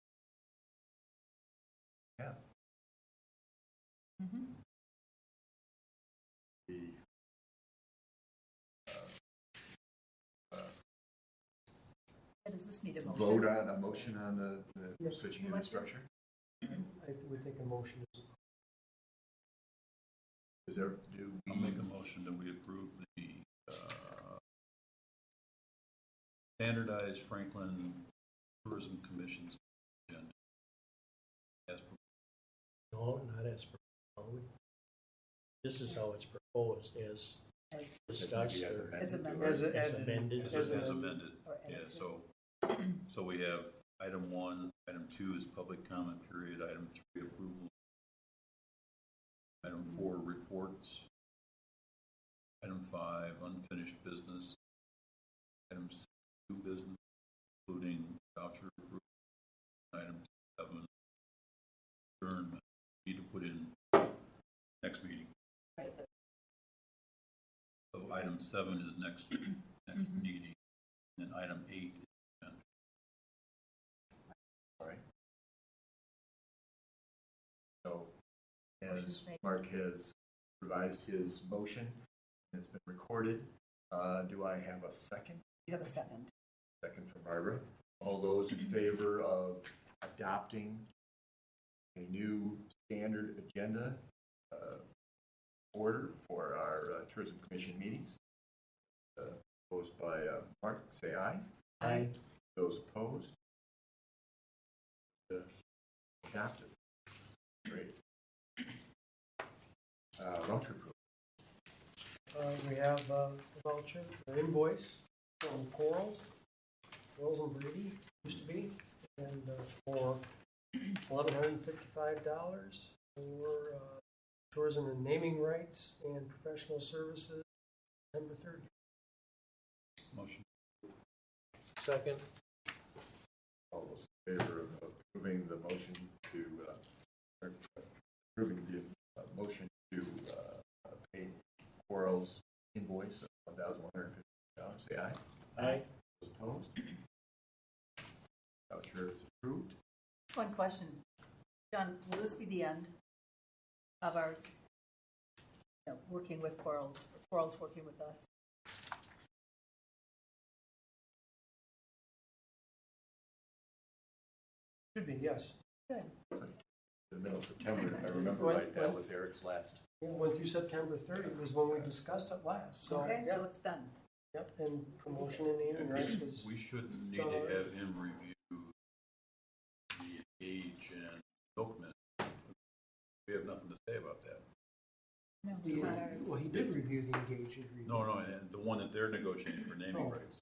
Speaker 1: Yeah. The
Speaker 6: Does this need a motion?
Speaker 1: vote on a motion on the
Speaker 2: Yes.
Speaker 1: switching of the structure?
Speaker 2: I would take a motion.
Speaker 1: Is there, do
Speaker 4: I'll
Speaker 1: we,
Speaker 4: make a motion that we approve the standardized Franklin Tourism Commission's agenda. As
Speaker 3: No, not as proposed. This is how it's proposed, as
Speaker 6: As-
Speaker 3: discussed
Speaker 1: Maybe
Speaker 3: or
Speaker 6: As amended.
Speaker 2: As a-
Speaker 3: as amended.
Speaker 4: as amended.
Speaker 6: Or
Speaker 4: Yeah,
Speaker 6: edited.
Speaker 4: so we have item 1, item 2 is public comment period, item 3 approval, item 4 reports, item 5 unfinished business, item 6 new business, including voucher approval, item 7 adjournment. Need to put in next meeting.
Speaker 6: Right.
Speaker 4: So item 7 is next meeting, and then item 8 is
Speaker 1: all right. So, as
Speaker 6: Motion's made.
Speaker 1: Mark has revised his motion, and it's been recorded, do I have a second?
Speaker 6: You have a second.
Speaker 1: Second from Barbara. All those in favor of adopting a new standard agenda order for our Tourism Commission meetings? Opposed by Mark, say aye.
Speaker 2: Aye.
Speaker 1: Those opposed? Adopted. Great. Voucher approval.
Speaker 2: We have a voucher, or invoice from Corals and Brady, used to be, and for $1,155 for tourism and naming rights and professional services, September 30th.
Speaker 4: motion.
Speaker 3: Second.
Speaker 1: All those in favor of approving the motion to, or approving the motion to pay Quarles invoice of $1,150, say aye.
Speaker 3: Aye.
Speaker 1: Those opposed? Voucher is approved.
Speaker 6: One question. John, will this be the end of our, working with Quarles working with us?
Speaker 2: Should be, yes.
Speaker 6: Good.
Speaker 1: The middle of September, if I remember right, that was Eric's last.
Speaker 2: It went through September 30th was when we discussed it last, so,
Speaker 6: Okay,
Speaker 2: yep,
Speaker 6: so it's done.
Speaker 2: yep, and promotion and naming rights was,
Speaker 4: We shouldn't need to have him review the Engage and Milkman. We have nothing to say about that.
Speaker 6: No, it's not ours.
Speaker 2: well, he did review the engagement agreement.
Speaker 4: No, and the one that they're negotiating for naming
Speaker 2: Oh.
Speaker 4: rights.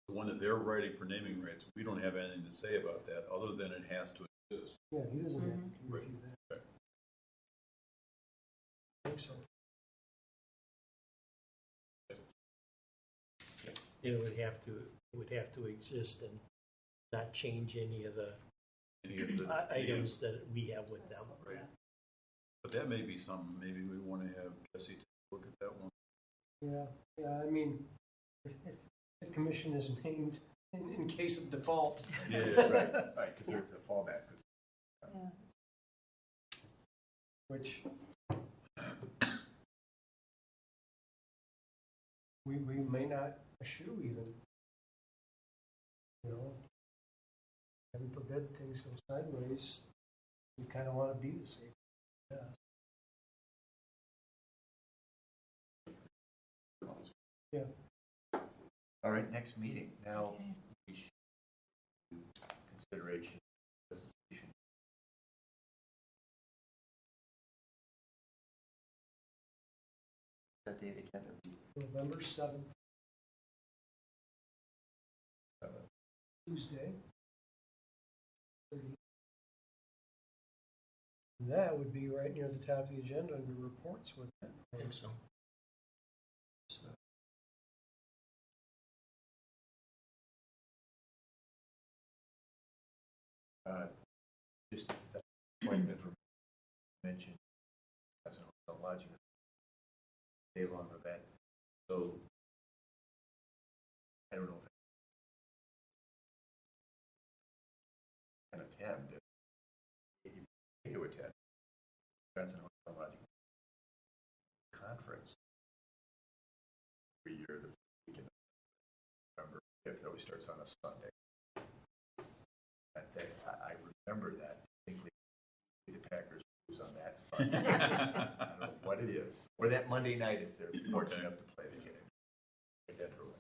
Speaker 4: The one that they're writing for naming rights, we don't have anything to say about that, other than it has to exist.
Speaker 2: Yeah, he doesn't have to
Speaker 6: Mhm.
Speaker 2: review that.
Speaker 3: it would have to exist and not change any of the items that we have with them.
Speaker 4: Right. But that may be something, maybe we want to have Jesse take a look at that one.
Speaker 2: Yeah, I mean, if the commission is named in case of default.
Speaker 4: Yeah,
Speaker 1: Right, because there's a fallback.
Speaker 6: Yeah.
Speaker 2: Which we may not eschew even. You know, heaven forbid things go sideways, we kind of want to be the safe. Yeah. Yeah.
Speaker 1: All right, next meeting. Now,
Speaker 6: Okay.
Speaker 1: we should do consideration. Presentation. That date again?
Speaker 2: November 7th,
Speaker 1: 7th.
Speaker 2: Tuesday. That would be right near the top of the agenda under reports, wouldn't it?
Speaker 3: I think so.
Speaker 2: So,
Speaker 1: Just a point of information mentioned as a lodging day-long event. So I don't know if I can attend. If you pay to attend, depends on the lodging conference. Every year, the weekend of November 5th always starts on a Sunday. I remember that distinctly. The Packers lose on that Sunday. I don't know what it is. Or that Monday night if they're fortunate enough to play the game. Get that early.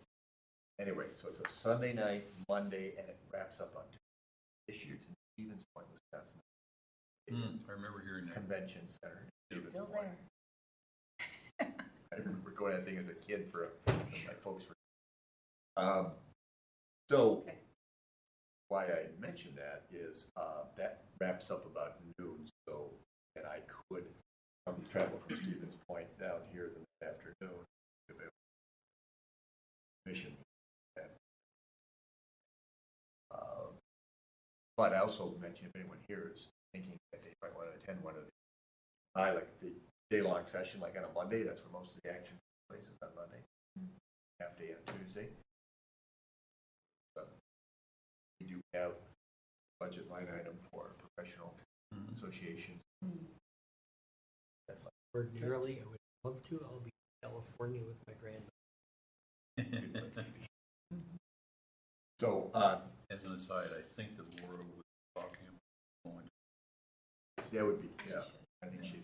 Speaker 1: Anyway, so it's a Sunday night, Monday, and it wraps up on Tuesday. This year it's in Stevens Point, Wisconsin.
Speaker 4: I remember hearing that.
Speaker 1: Convention Center. Stevens
Speaker 6: Still
Speaker 1: Point.
Speaker 6: there.
Speaker 1: I remember going to that thing as a kid for my folks were. So
Speaker 6: Okay.
Speaker 1: why I mentioned that is that wraps up about noon. So, and I could travel from Stevens Point down here the afternoon to the mission. But I also mentioned if anyone here is thinking that they might want to attend one of the day-long session, like on a Monday. That's where most of the action takes place is on Monday. Half day on Tuesday. So we do have a budget line item for professional associations.
Speaker 3: Ordinarily, I would love to. I'll be in California with my granddaughter.
Speaker 1: So
Speaker 4: As an aside, I think that Laura was talking about going.
Speaker 1: that would be, yeah, I think she.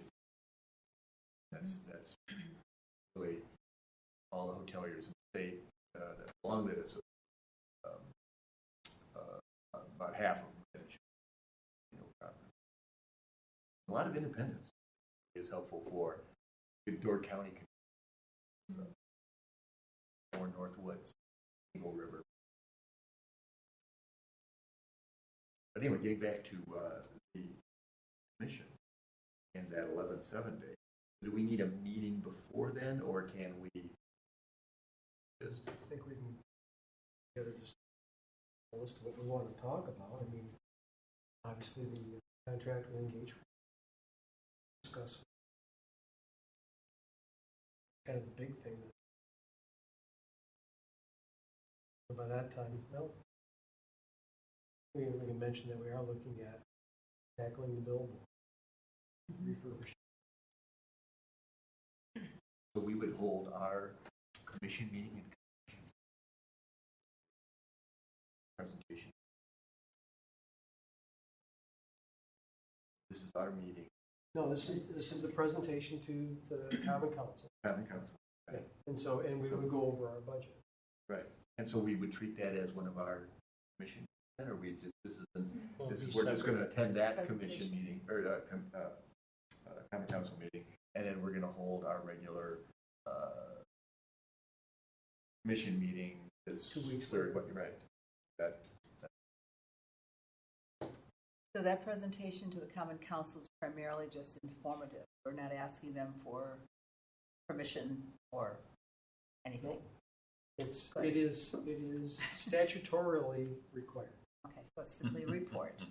Speaker 1: That's really all the hoteliers in the state that belong to this. About half of them. A lot of independence is helpful for Door County, or North Woods, Eagle River. But anyway, getting back to the commission and that 11/7 day, do we need a meeting before then, or can we just?
Speaker 2: I think we can get just a list of what we want to talk about. I mean, obviously the contract with engagement. Discuss kind of the big thing. By that time, no. We can mention that we are looking at tackling the billboard, refurbishing.
Speaker 1: So we would hold our commission meeting and presentation. This is our meeting,
Speaker 2: No, this is the presentation to the Common Council.
Speaker 1: Common Council.
Speaker 2: Yeah. And we would go over our budget.
Speaker 1: Right. And so we would treat that as one of our commission, or we just,
Speaker 3: Won't
Speaker 1: this
Speaker 3: be
Speaker 1: is, we're just going to
Speaker 3: separate.
Speaker 1: attend that
Speaker 6: Presentation.
Speaker 1: commission meeting, or Common Council meeting, and then we're going to hold our regular commission meeting this
Speaker 2: 2 weeks
Speaker 1: third,
Speaker 2: later.
Speaker 1: what you're right. That,
Speaker 6: So that presentation to the Common Council is primarily just informative. We're not asking them for permission or anything.
Speaker 2: It is statutorily required.
Speaker 6: Okay, so it's simply a report.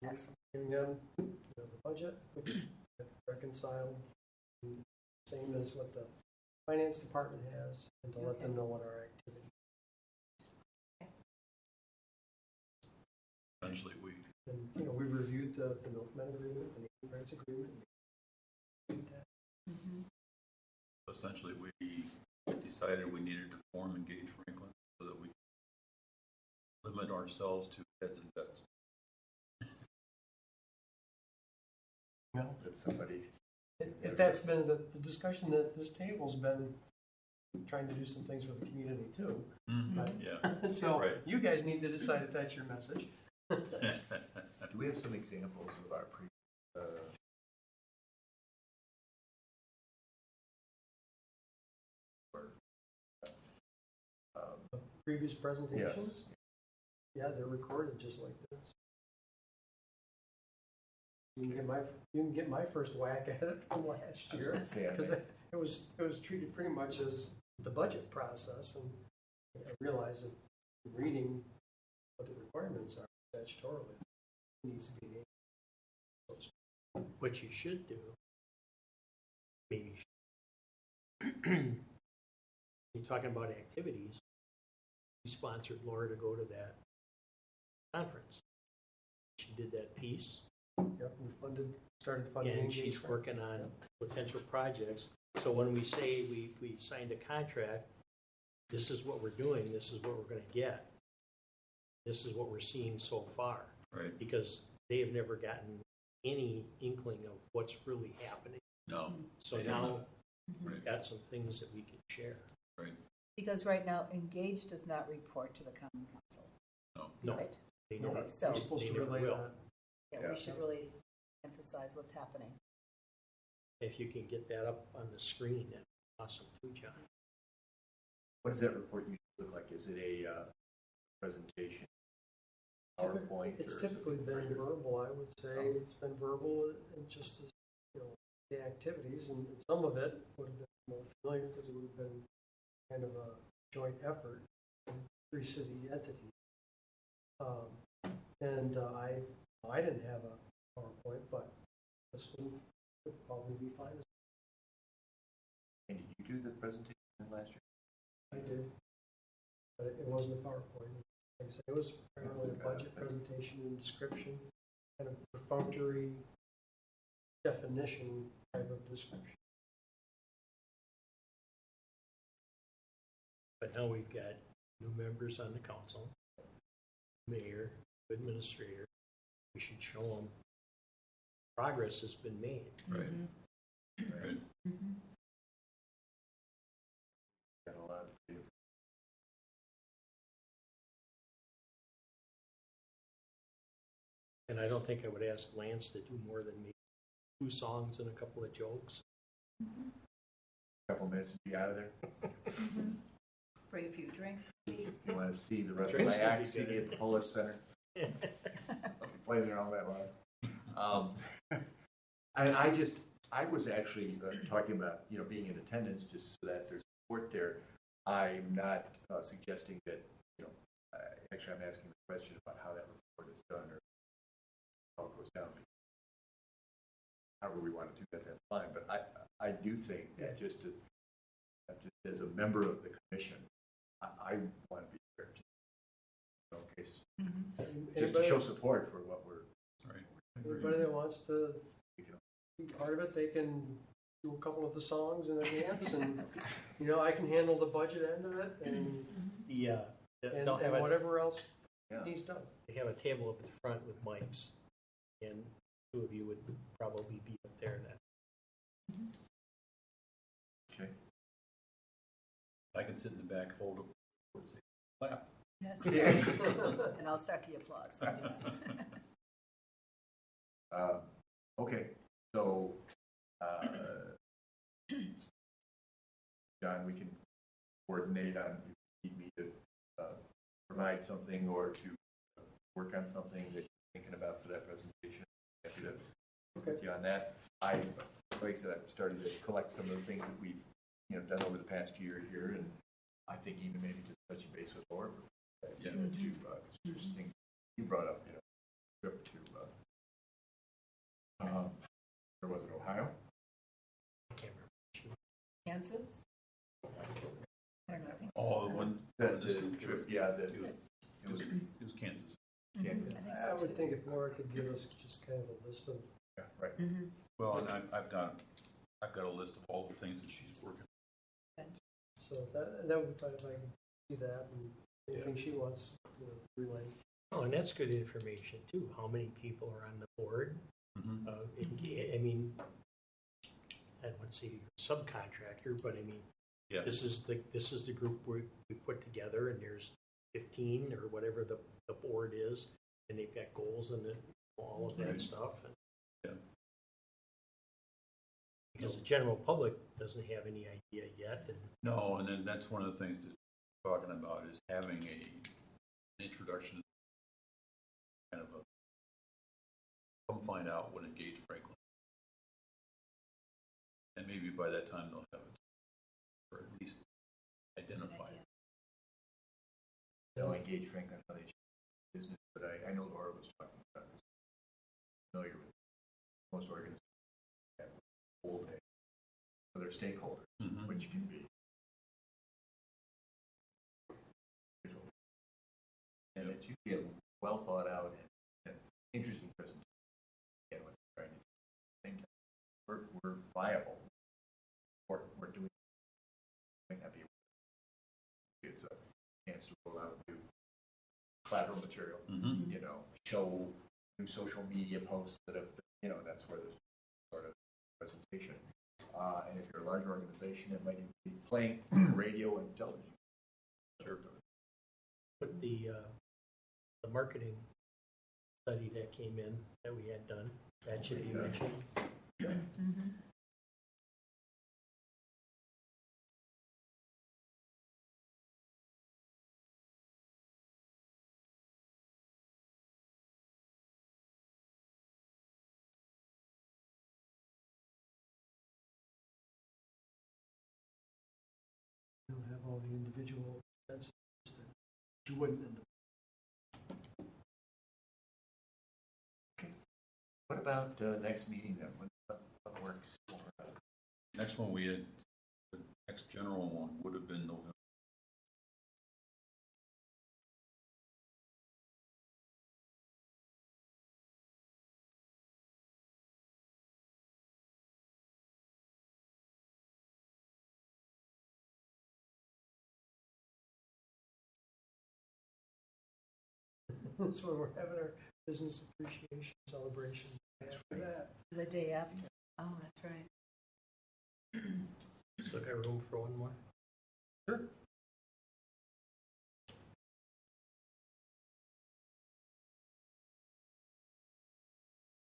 Speaker 6: Excellent.
Speaker 2: Giving them the budget, which is reconciled, same as what the finance department has, and to let them know what our activity.
Speaker 4: Essentially,
Speaker 2: And, we've reviewed the milkman agreement, the naming rights agreement.
Speaker 6: Mhm.
Speaker 4: essentially, we decided we needed to form Engage Franklin so that we limit ourselves to heads and beds.
Speaker 2: No.
Speaker 1: That somebody,
Speaker 2: If that's been the discussion that this table's been trying to do some things for the community too. But-
Speaker 4: Yeah.
Speaker 2: So
Speaker 4: Right.
Speaker 2: you guys need to decide if that's your message.
Speaker 1: do we have some examples of our previous, or,
Speaker 2: Previous presentations?
Speaker 1: yes,
Speaker 2: Yeah, they're recorded just like this. You can get my first whack at it from last year, because it was treated pretty much as the budget process, and I realized that reading what the requirements are statutorily needs to be.
Speaker 3: What you should do, maybe, you're talking about activities, we sponsored Laura to go to that conference. She did that piece,
Speaker 2: Yep, we started funding.
Speaker 3: and she's
Speaker 2: engagement.
Speaker 3: working on potential projects. So when we say we signed a contract, this is what we're doing, this is what we're gonna get. This is what we're seeing so far,
Speaker 4: Right.
Speaker 3: because they have never gotten any inkling of what's really happening.
Speaker 4: No.
Speaker 3: So
Speaker 4: They
Speaker 3: now
Speaker 4: haven't.
Speaker 3: we've got some things that we can share.
Speaker 4: Right.
Speaker 6: Because right now, Engage does not report to the common council,
Speaker 3: No,
Speaker 6: right?
Speaker 3: they never,
Speaker 6: Okay, so,
Speaker 2: We're supposed
Speaker 3: They
Speaker 2: to
Speaker 3: never
Speaker 2: relay
Speaker 3: will.
Speaker 2: that.
Speaker 6: yeah,
Speaker 1: Yeah.
Speaker 6: we should really emphasize what's happening.
Speaker 3: if you can get that up on the screen, that's awesome too, John.
Speaker 1: what does that report usually look like? Is it a presentation, PowerPoint?
Speaker 2: It's
Speaker 1: or is it-
Speaker 2: typically been verbal, I would say. It's been verbal and just as, the activities, and some of it would have been more familiar because it would have been kind of a joint effort from 3 city entities. And I didn't have a PowerPoint, but this one would probably be fine.
Speaker 1: And did you do the presentation last year?
Speaker 2: I did, but it wasn't a PowerPoint. Like I said, it was primarily a budget presentation and description, kind of perfunctory definition type of description.
Speaker 3: But now we've got new members on the council, mayor, administrator. We should show them progress has been made.
Speaker 4: Right.
Speaker 6: Mhm.
Speaker 4: Right.
Speaker 6: Mhm.
Speaker 1: Got a lot to do.
Speaker 3: And I don't think I would ask Lance to do more than maybe 2 songs and a couple of jokes.
Speaker 1: Couple minutes to be out of there.
Speaker 6: Mhm. Bring a few drinks.
Speaker 1: You want to see the rest
Speaker 3: Drinks
Speaker 1: of my
Speaker 3: would be
Speaker 1: act CD
Speaker 3: good.
Speaker 1: at the Polish Center? I'll be playing there all that long. And I was actually talking about, being in attendance just so that there's support there. I'm not suggesting that, actually I'm asking the question about how that report is done or how it goes down. However we want to do that, that's fine. But I do think that just as a member of the commission, I want to be there to, in case,
Speaker 6: Mhm.
Speaker 1: just to show support for what we're.
Speaker 4: Right.
Speaker 2: Anybody that wants to
Speaker 1: You know.
Speaker 2: be part of it, they can do a couple of the songs in advance, and I can handle the budget end of it, and
Speaker 3: They'll have a,
Speaker 2: whatever else
Speaker 1: Yeah.
Speaker 2: needs done.
Speaker 3: they have a table up at the front with mics, and 2 of you would probably be up there then.
Speaker 1: Okay.
Speaker 4: I can sit in the back, hold it, say, clap.
Speaker 6: Yes.
Speaker 1: Yes.
Speaker 6: And I'll start the applause.
Speaker 1: Okay, so, John, we can coordinate on if you need me to provide something or to work on something that you're thinking about for that presentation. Happy to work with you on that. Like I said, I've started to collect some of the things that we've, done over the past year here, and I think even maybe just touching base with Laura,
Speaker 4: Yeah.
Speaker 1: there's things you brought up, trip to, where was it, Ohio?
Speaker 3: I can't remember.
Speaker 6: Kansas? I don't know.
Speaker 4: Oh, the one,
Speaker 1: The
Speaker 4: this
Speaker 1: trip, yeah,
Speaker 4: it was Kansas.
Speaker 1: Kansas.
Speaker 6: I think
Speaker 2: I
Speaker 6: so
Speaker 2: would
Speaker 6: too.
Speaker 2: think if Laura could give us just kind of a list of,
Speaker 1: Yeah, right.
Speaker 4: Well, and I've got a list of all the things that she's working.
Speaker 2: so that would be fine if I could see that and anything she wants to relay.
Speaker 3: Oh, and that's good information too. How many people are on the board?
Speaker 4: Mm-hmm.
Speaker 3: I mean, I don't want to say you're a subcontractor, but I mean,
Speaker 4: Yeah.
Speaker 3: this is the group we put together, and there's 15 or whatever the board is, and they've got goals and all of that
Speaker 4: Right.
Speaker 3: stuff. And
Speaker 4: Yeah.
Speaker 3: because the general public doesn't have any idea yet, and
Speaker 4: No, and then that's one of the things that we're talking about is having an introduction, kind of a come find out what Engage Franklin. And maybe by that time they'll have it, or at least identify it.
Speaker 1: No, engage Franklin, how they business, but I know Laura was talking about this. Familiar with most organizations that hold other stakeholders,
Speaker 4: Mhm.
Speaker 1: which can be. And it's usually a well thought out and interesting presentation. Again, what they're trying to do. Same time, we're viable. We're doing. Might not be. It's a chance to roll out new collateral material.
Speaker 4: Mhm.
Speaker 1: Show new social media posts that have, that's where there's sort of presentation. And if you're a larger organization, it might even be playing radio and television.
Speaker 4: Sure.
Speaker 3: put the marketing study that came in that we had done. That should be mentioned.
Speaker 2: You don't have all the individual events listed. You wouldn't in the
Speaker 1: What about next meeting then? What works for?
Speaker 4: Next one we had, the next general one would have been November.
Speaker 2: That's when we're having our business appreciation celebration. After that.
Speaker 6: The day after. Oh, that's right.
Speaker 3: Still got room for one more?
Speaker 1: Sure.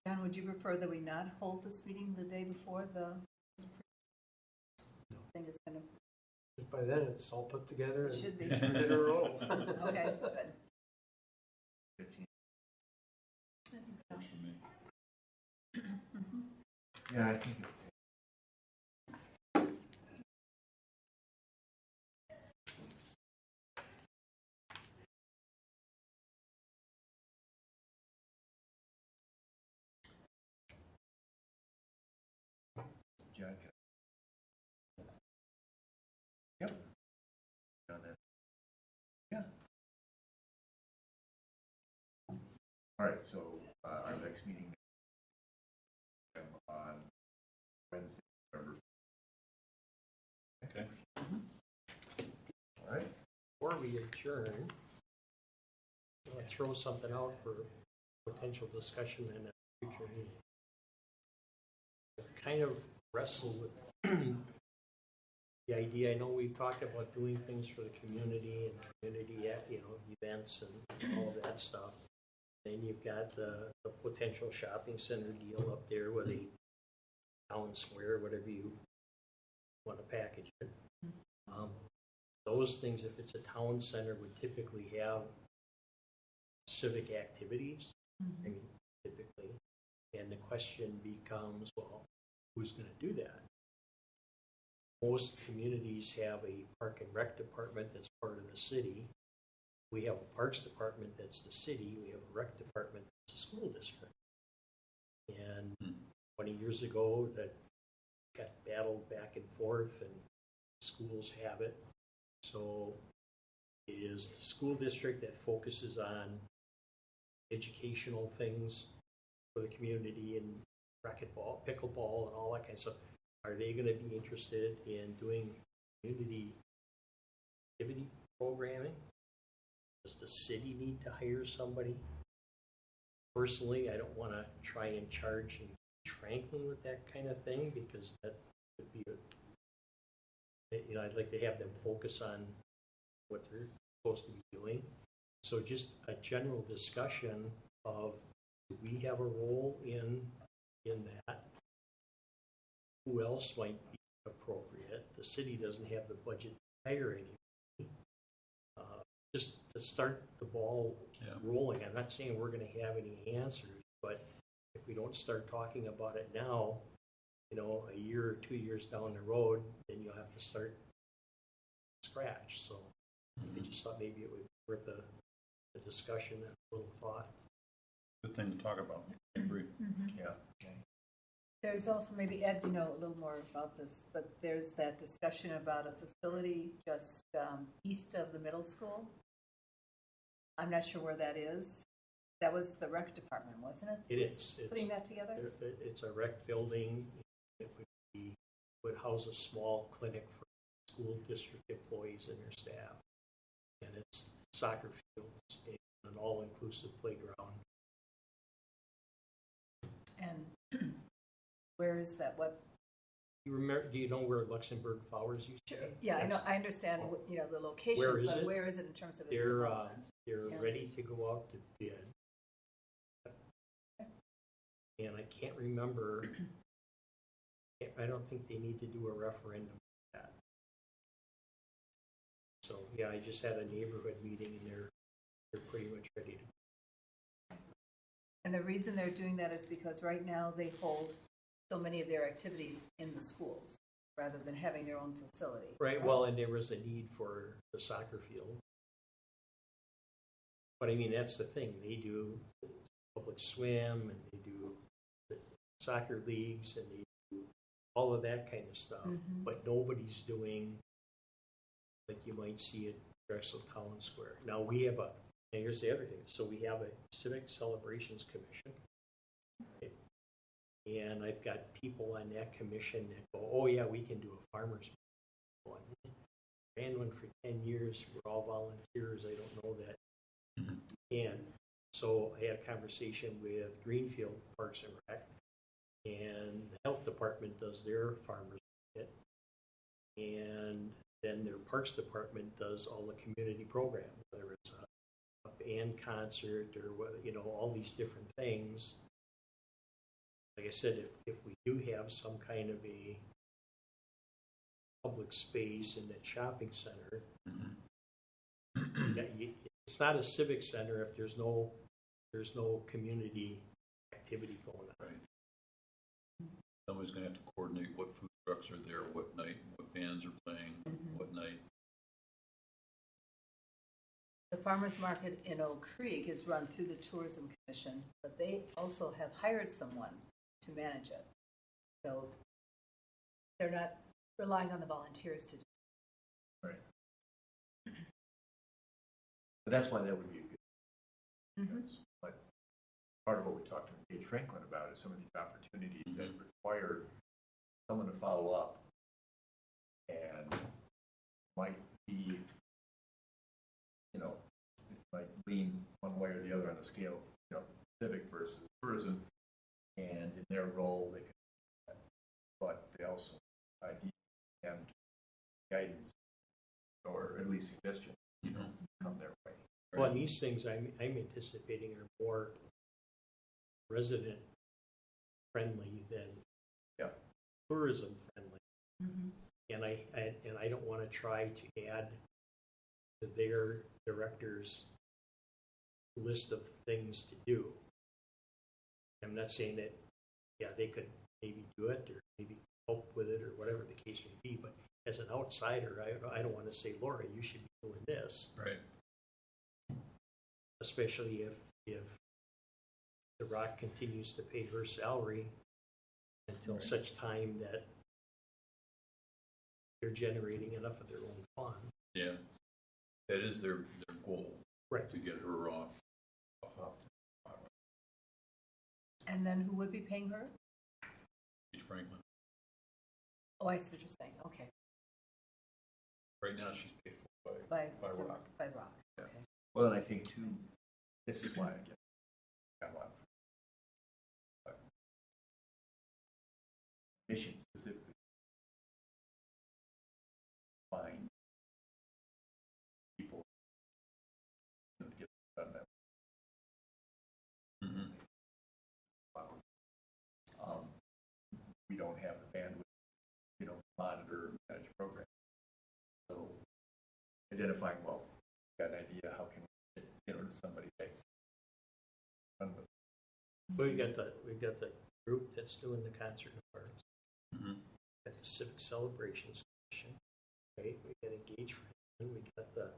Speaker 6: John, would you prefer that we not hold this meeting the day before the thing is going to,
Speaker 2: By then, it's all put together
Speaker 6: it
Speaker 2: and
Speaker 6: should be?
Speaker 2: ready to roll.
Speaker 6: Okay, good.
Speaker 1: 15.
Speaker 6: I think so.
Speaker 4: Works for me.
Speaker 1: Yeah, I think. John. Yep. Done that. Yeah. All right, so our next meeting on Wednesday, November.
Speaker 4: Okay.
Speaker 1: All right.
Speaker 3: Before we adjourn, I'll throw something out for potential discussion in a future meeting. Kind of wrestle with the idea. I know we've talked about doing things for the community and community, events and all of that stuff. Then you've got the potential shopping center deal up there with a town square, whatever you want to package it. Those things, if it's a town center, would typically have civic activities. I mean, typically. And the question becomes, well, who's going to do that? most communities have a park and rec department that's part of the city. We have a parks department that's the city. We have a rec department that's the school district. And 20 years ago, that got battled back and forth, and schools have it. So it is the school district that focuses on educational things for the community and racquetball, pickleball, and all that kind of stuff. Are they going to be interested in doing community activity programming? Does the city need to hire somebody? Personally, I don't want to try and charge Franklin with that kind of thing, because that would be I'd like to have them focus on what they're supposed to be doing. So just a general discussion of, do we have a role in that? Who else might be appropriate? The city doesn't have the budget to hire anybody. Just to start the ball rolling. I'm not saying we're going to have any answers, but if we don't start talking about it now, a year or 2 years down the road, then you'll have to start from scratch. So I just thought maybe it would be worth a discussion and a little thought.
Speaker 4: Good thing to talk about. I agree.
Speaker 1: Yeah. Okay.
Speaker 6: There's also, maybe Ed, you know a little more about this, but there's that discussion about a facility just east of the middle school. I'm not sure where that is. That was the rec department, wasn't it?
Speaker 3: It is.
Speaker 6: Putting that together?
Speaker 3: It's a rec building. It would house a small clinic for school district employees and their staff. And it's soccer fields and an all-inclusive playground.
Speaker 6: And where is that? What?
Speaker 3: You remember? Do you know where Luxembourg Flowers used to be?
Speaker 6: Yeah, I know. I understand. The location.
Speaker 3: Where is
Speaker 6: but
Speaker 3: it?
Speaker 6: Where is it in terms of its
Speaker 3: They're
Speaker 6: development?
Speaker 3: they're ready to go out to bid. And I can't remember. I don't think they need to do a referendum for that. So yeah, I just had a neighborhood meeting, and they're pretty much ready to.
Speaker 6: And the reason they're doing that is because right now they hold so many of their activities in the schools rather than having their own facility.
Speaker 3: Right. Well, and there was a need for the soccer field. But I mean, that's the thing. They do public swim, and they do the soccer leagues, and they do all of that kind of stuff.
Speaker 6: Mhm.
Speaker 3: But nobody's doing like you might see at Drexel Town Square. Now we have and here's the other thing. So we have a Civic Celebrations Commission. Right? And I've got people on that commission that go, oh yeah, we can do a farmer's one. Ran one for 10 years. We're all volunteers. I don't know that. And so I had a conversation with Greenfield Parks and Rec, and the health department does their farmers market, and then their parks department does all the community programs, whether it's a band concert or whether, all these different things. Like I said, if we do have some kind of a public space in that shopping center, it's not a civic center if there's no community activity going on.
Speaker 4: Right. Somebody's going to have to coordinate what food trucks are there, what night, what bands are playing, what night.
Speaker 6: The farmers market in Oak Creek is run through the Tourism Commission, but they also have hired someone to manage it. So they're not relying on the volunteers to do it.
Speaker 1: Right. But that's why that would be a good.
Speaker 6: Mhm.
Speaker 1: But part of what we talked to Paige Franklin about is some of these opportunities that require someone to follow up and might be, it might lean one way or the other on the scale, civic versus tourism, and in their role they can, but they also ideally and guidance or at least suggestions, come their way.
Speaker 3: Well, and these things I'm anticipating are more resident friendly than tourism friendly.
Speaker 6: Mm-hmm.
Speaker 3: And I don't want to try to add to their director's list of things to do. I'm not saying that they could maybe do it or maybe help with it or whatever the case may be, but as an outsider, I don't want to say, Laura, you should be doing this,
Speaker 4: Right.
Speaker 3: especially if The Rock continues to pay her salary until
Speaker 4: Right.
Speaker 3: such time that they're generating enough of their own fund.
Speaker 4: Yeah. That is their goal.
Speaker 3: Right.
Speaker 4: To get her off.
Speaker 6: And then who would be paying her?
Speaker 4: Pete Franklin.
Speaker 6: Oh, I see what you're saying. Okay.
Speaker 4: Right now, she's paid for by Rock.
Speaker 6: By Rock.
Speaker 4: Yeah.
Speaker 6: Okay.
Speaker 1: Well, and I think too, this is why I get got a lot of mission specifically. Find people to get done that.
Speaker 4: Mhm.
Speaker 1: We don't have the bandwidth, monitor, manage programs. So identifying, well, got an idea, how can we get, to somebody, hey, run with it.
Speaker 3: We've got the group that's doing the concert in the parks.
Speaker 4: Mhm.
Speaker 3: Got the Civic Celebrations Commission, right? We got Engage for Him. We got the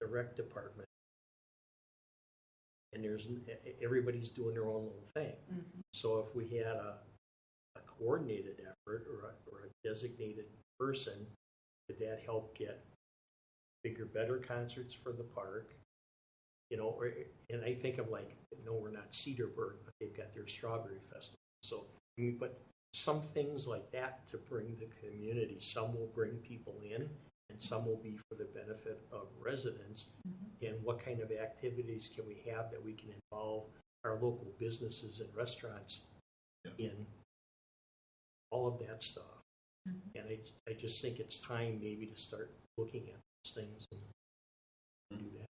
Speaker 3: rec department, and everybody's doing their own little thing.
Speaker 6: Mm-hmm.
Speaker 3: So if we had a coordinated effort or a designated person, could that help get bigger, better concerts for the park? And I think of we're not Cedarburg, but they've got their Strawberry Festival. So, but some things like that to bring the community. Some will bring people in, and some will be for the benefit of residents.
Speaker 6: Mm-hmm.
Speaker 3: And what kind of activities can we have that we can involve our local businesses and restaurants in? All of that stuff.
Speaker 6: Mm-hmm.
Speaker 3: And I just think it's time maybe to start looking at those things and do that.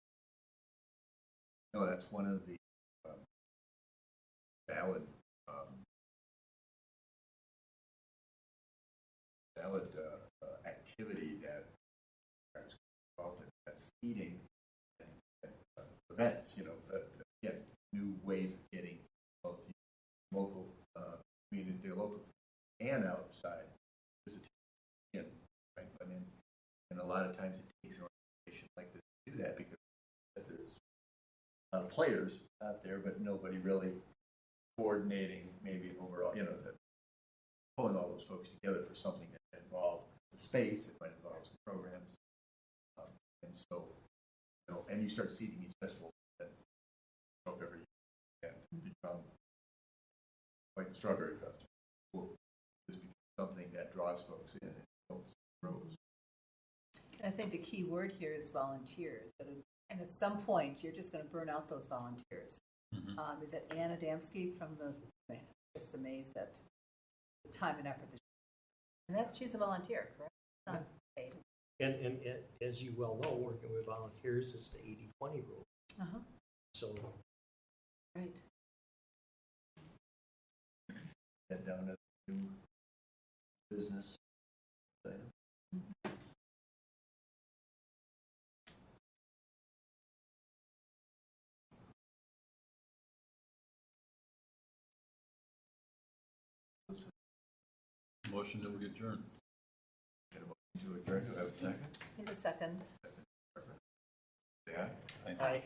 Speaker 1: No, that's one of the valid activity that is involved in that seeding and events. Again, new ways of getting both the local community, the local and outside visiting in Franklin, and a lot of times it takes an organization like this to do that because there's a lot of players out there, but nobody really coordinating maybe overall, pulling all those folks together for something that involves the space, it might involve some programs. And so, and you start seeding these festivals that show up every year and become like the Strawberry Festival. Will this become something that draws folks in and helps grows?
Speaker 6: I think the key word here is volunteers. And at some point, you're just going to burn out those volunteers.
Speaker 4: Mhm.
Speaker 6: Is it Ann Adamski from just amazed at the time and effort that she's a volunteer, correct? Not paid.
Speaker 3: And as you well know, working with volunteers is the 80-20 rule.
Speaker 6: Uh-huh.
Speaker 3: So
Speaker 6: Right.
Speaker 1: Head down to the new business item.
Speaker 4: Motion that we adjourn.
Speaker 1: Get a motion to adjourn. Do I have a second?
Speaker 6: In a second.
Speaker 1: Say aye.
Speaker 3: I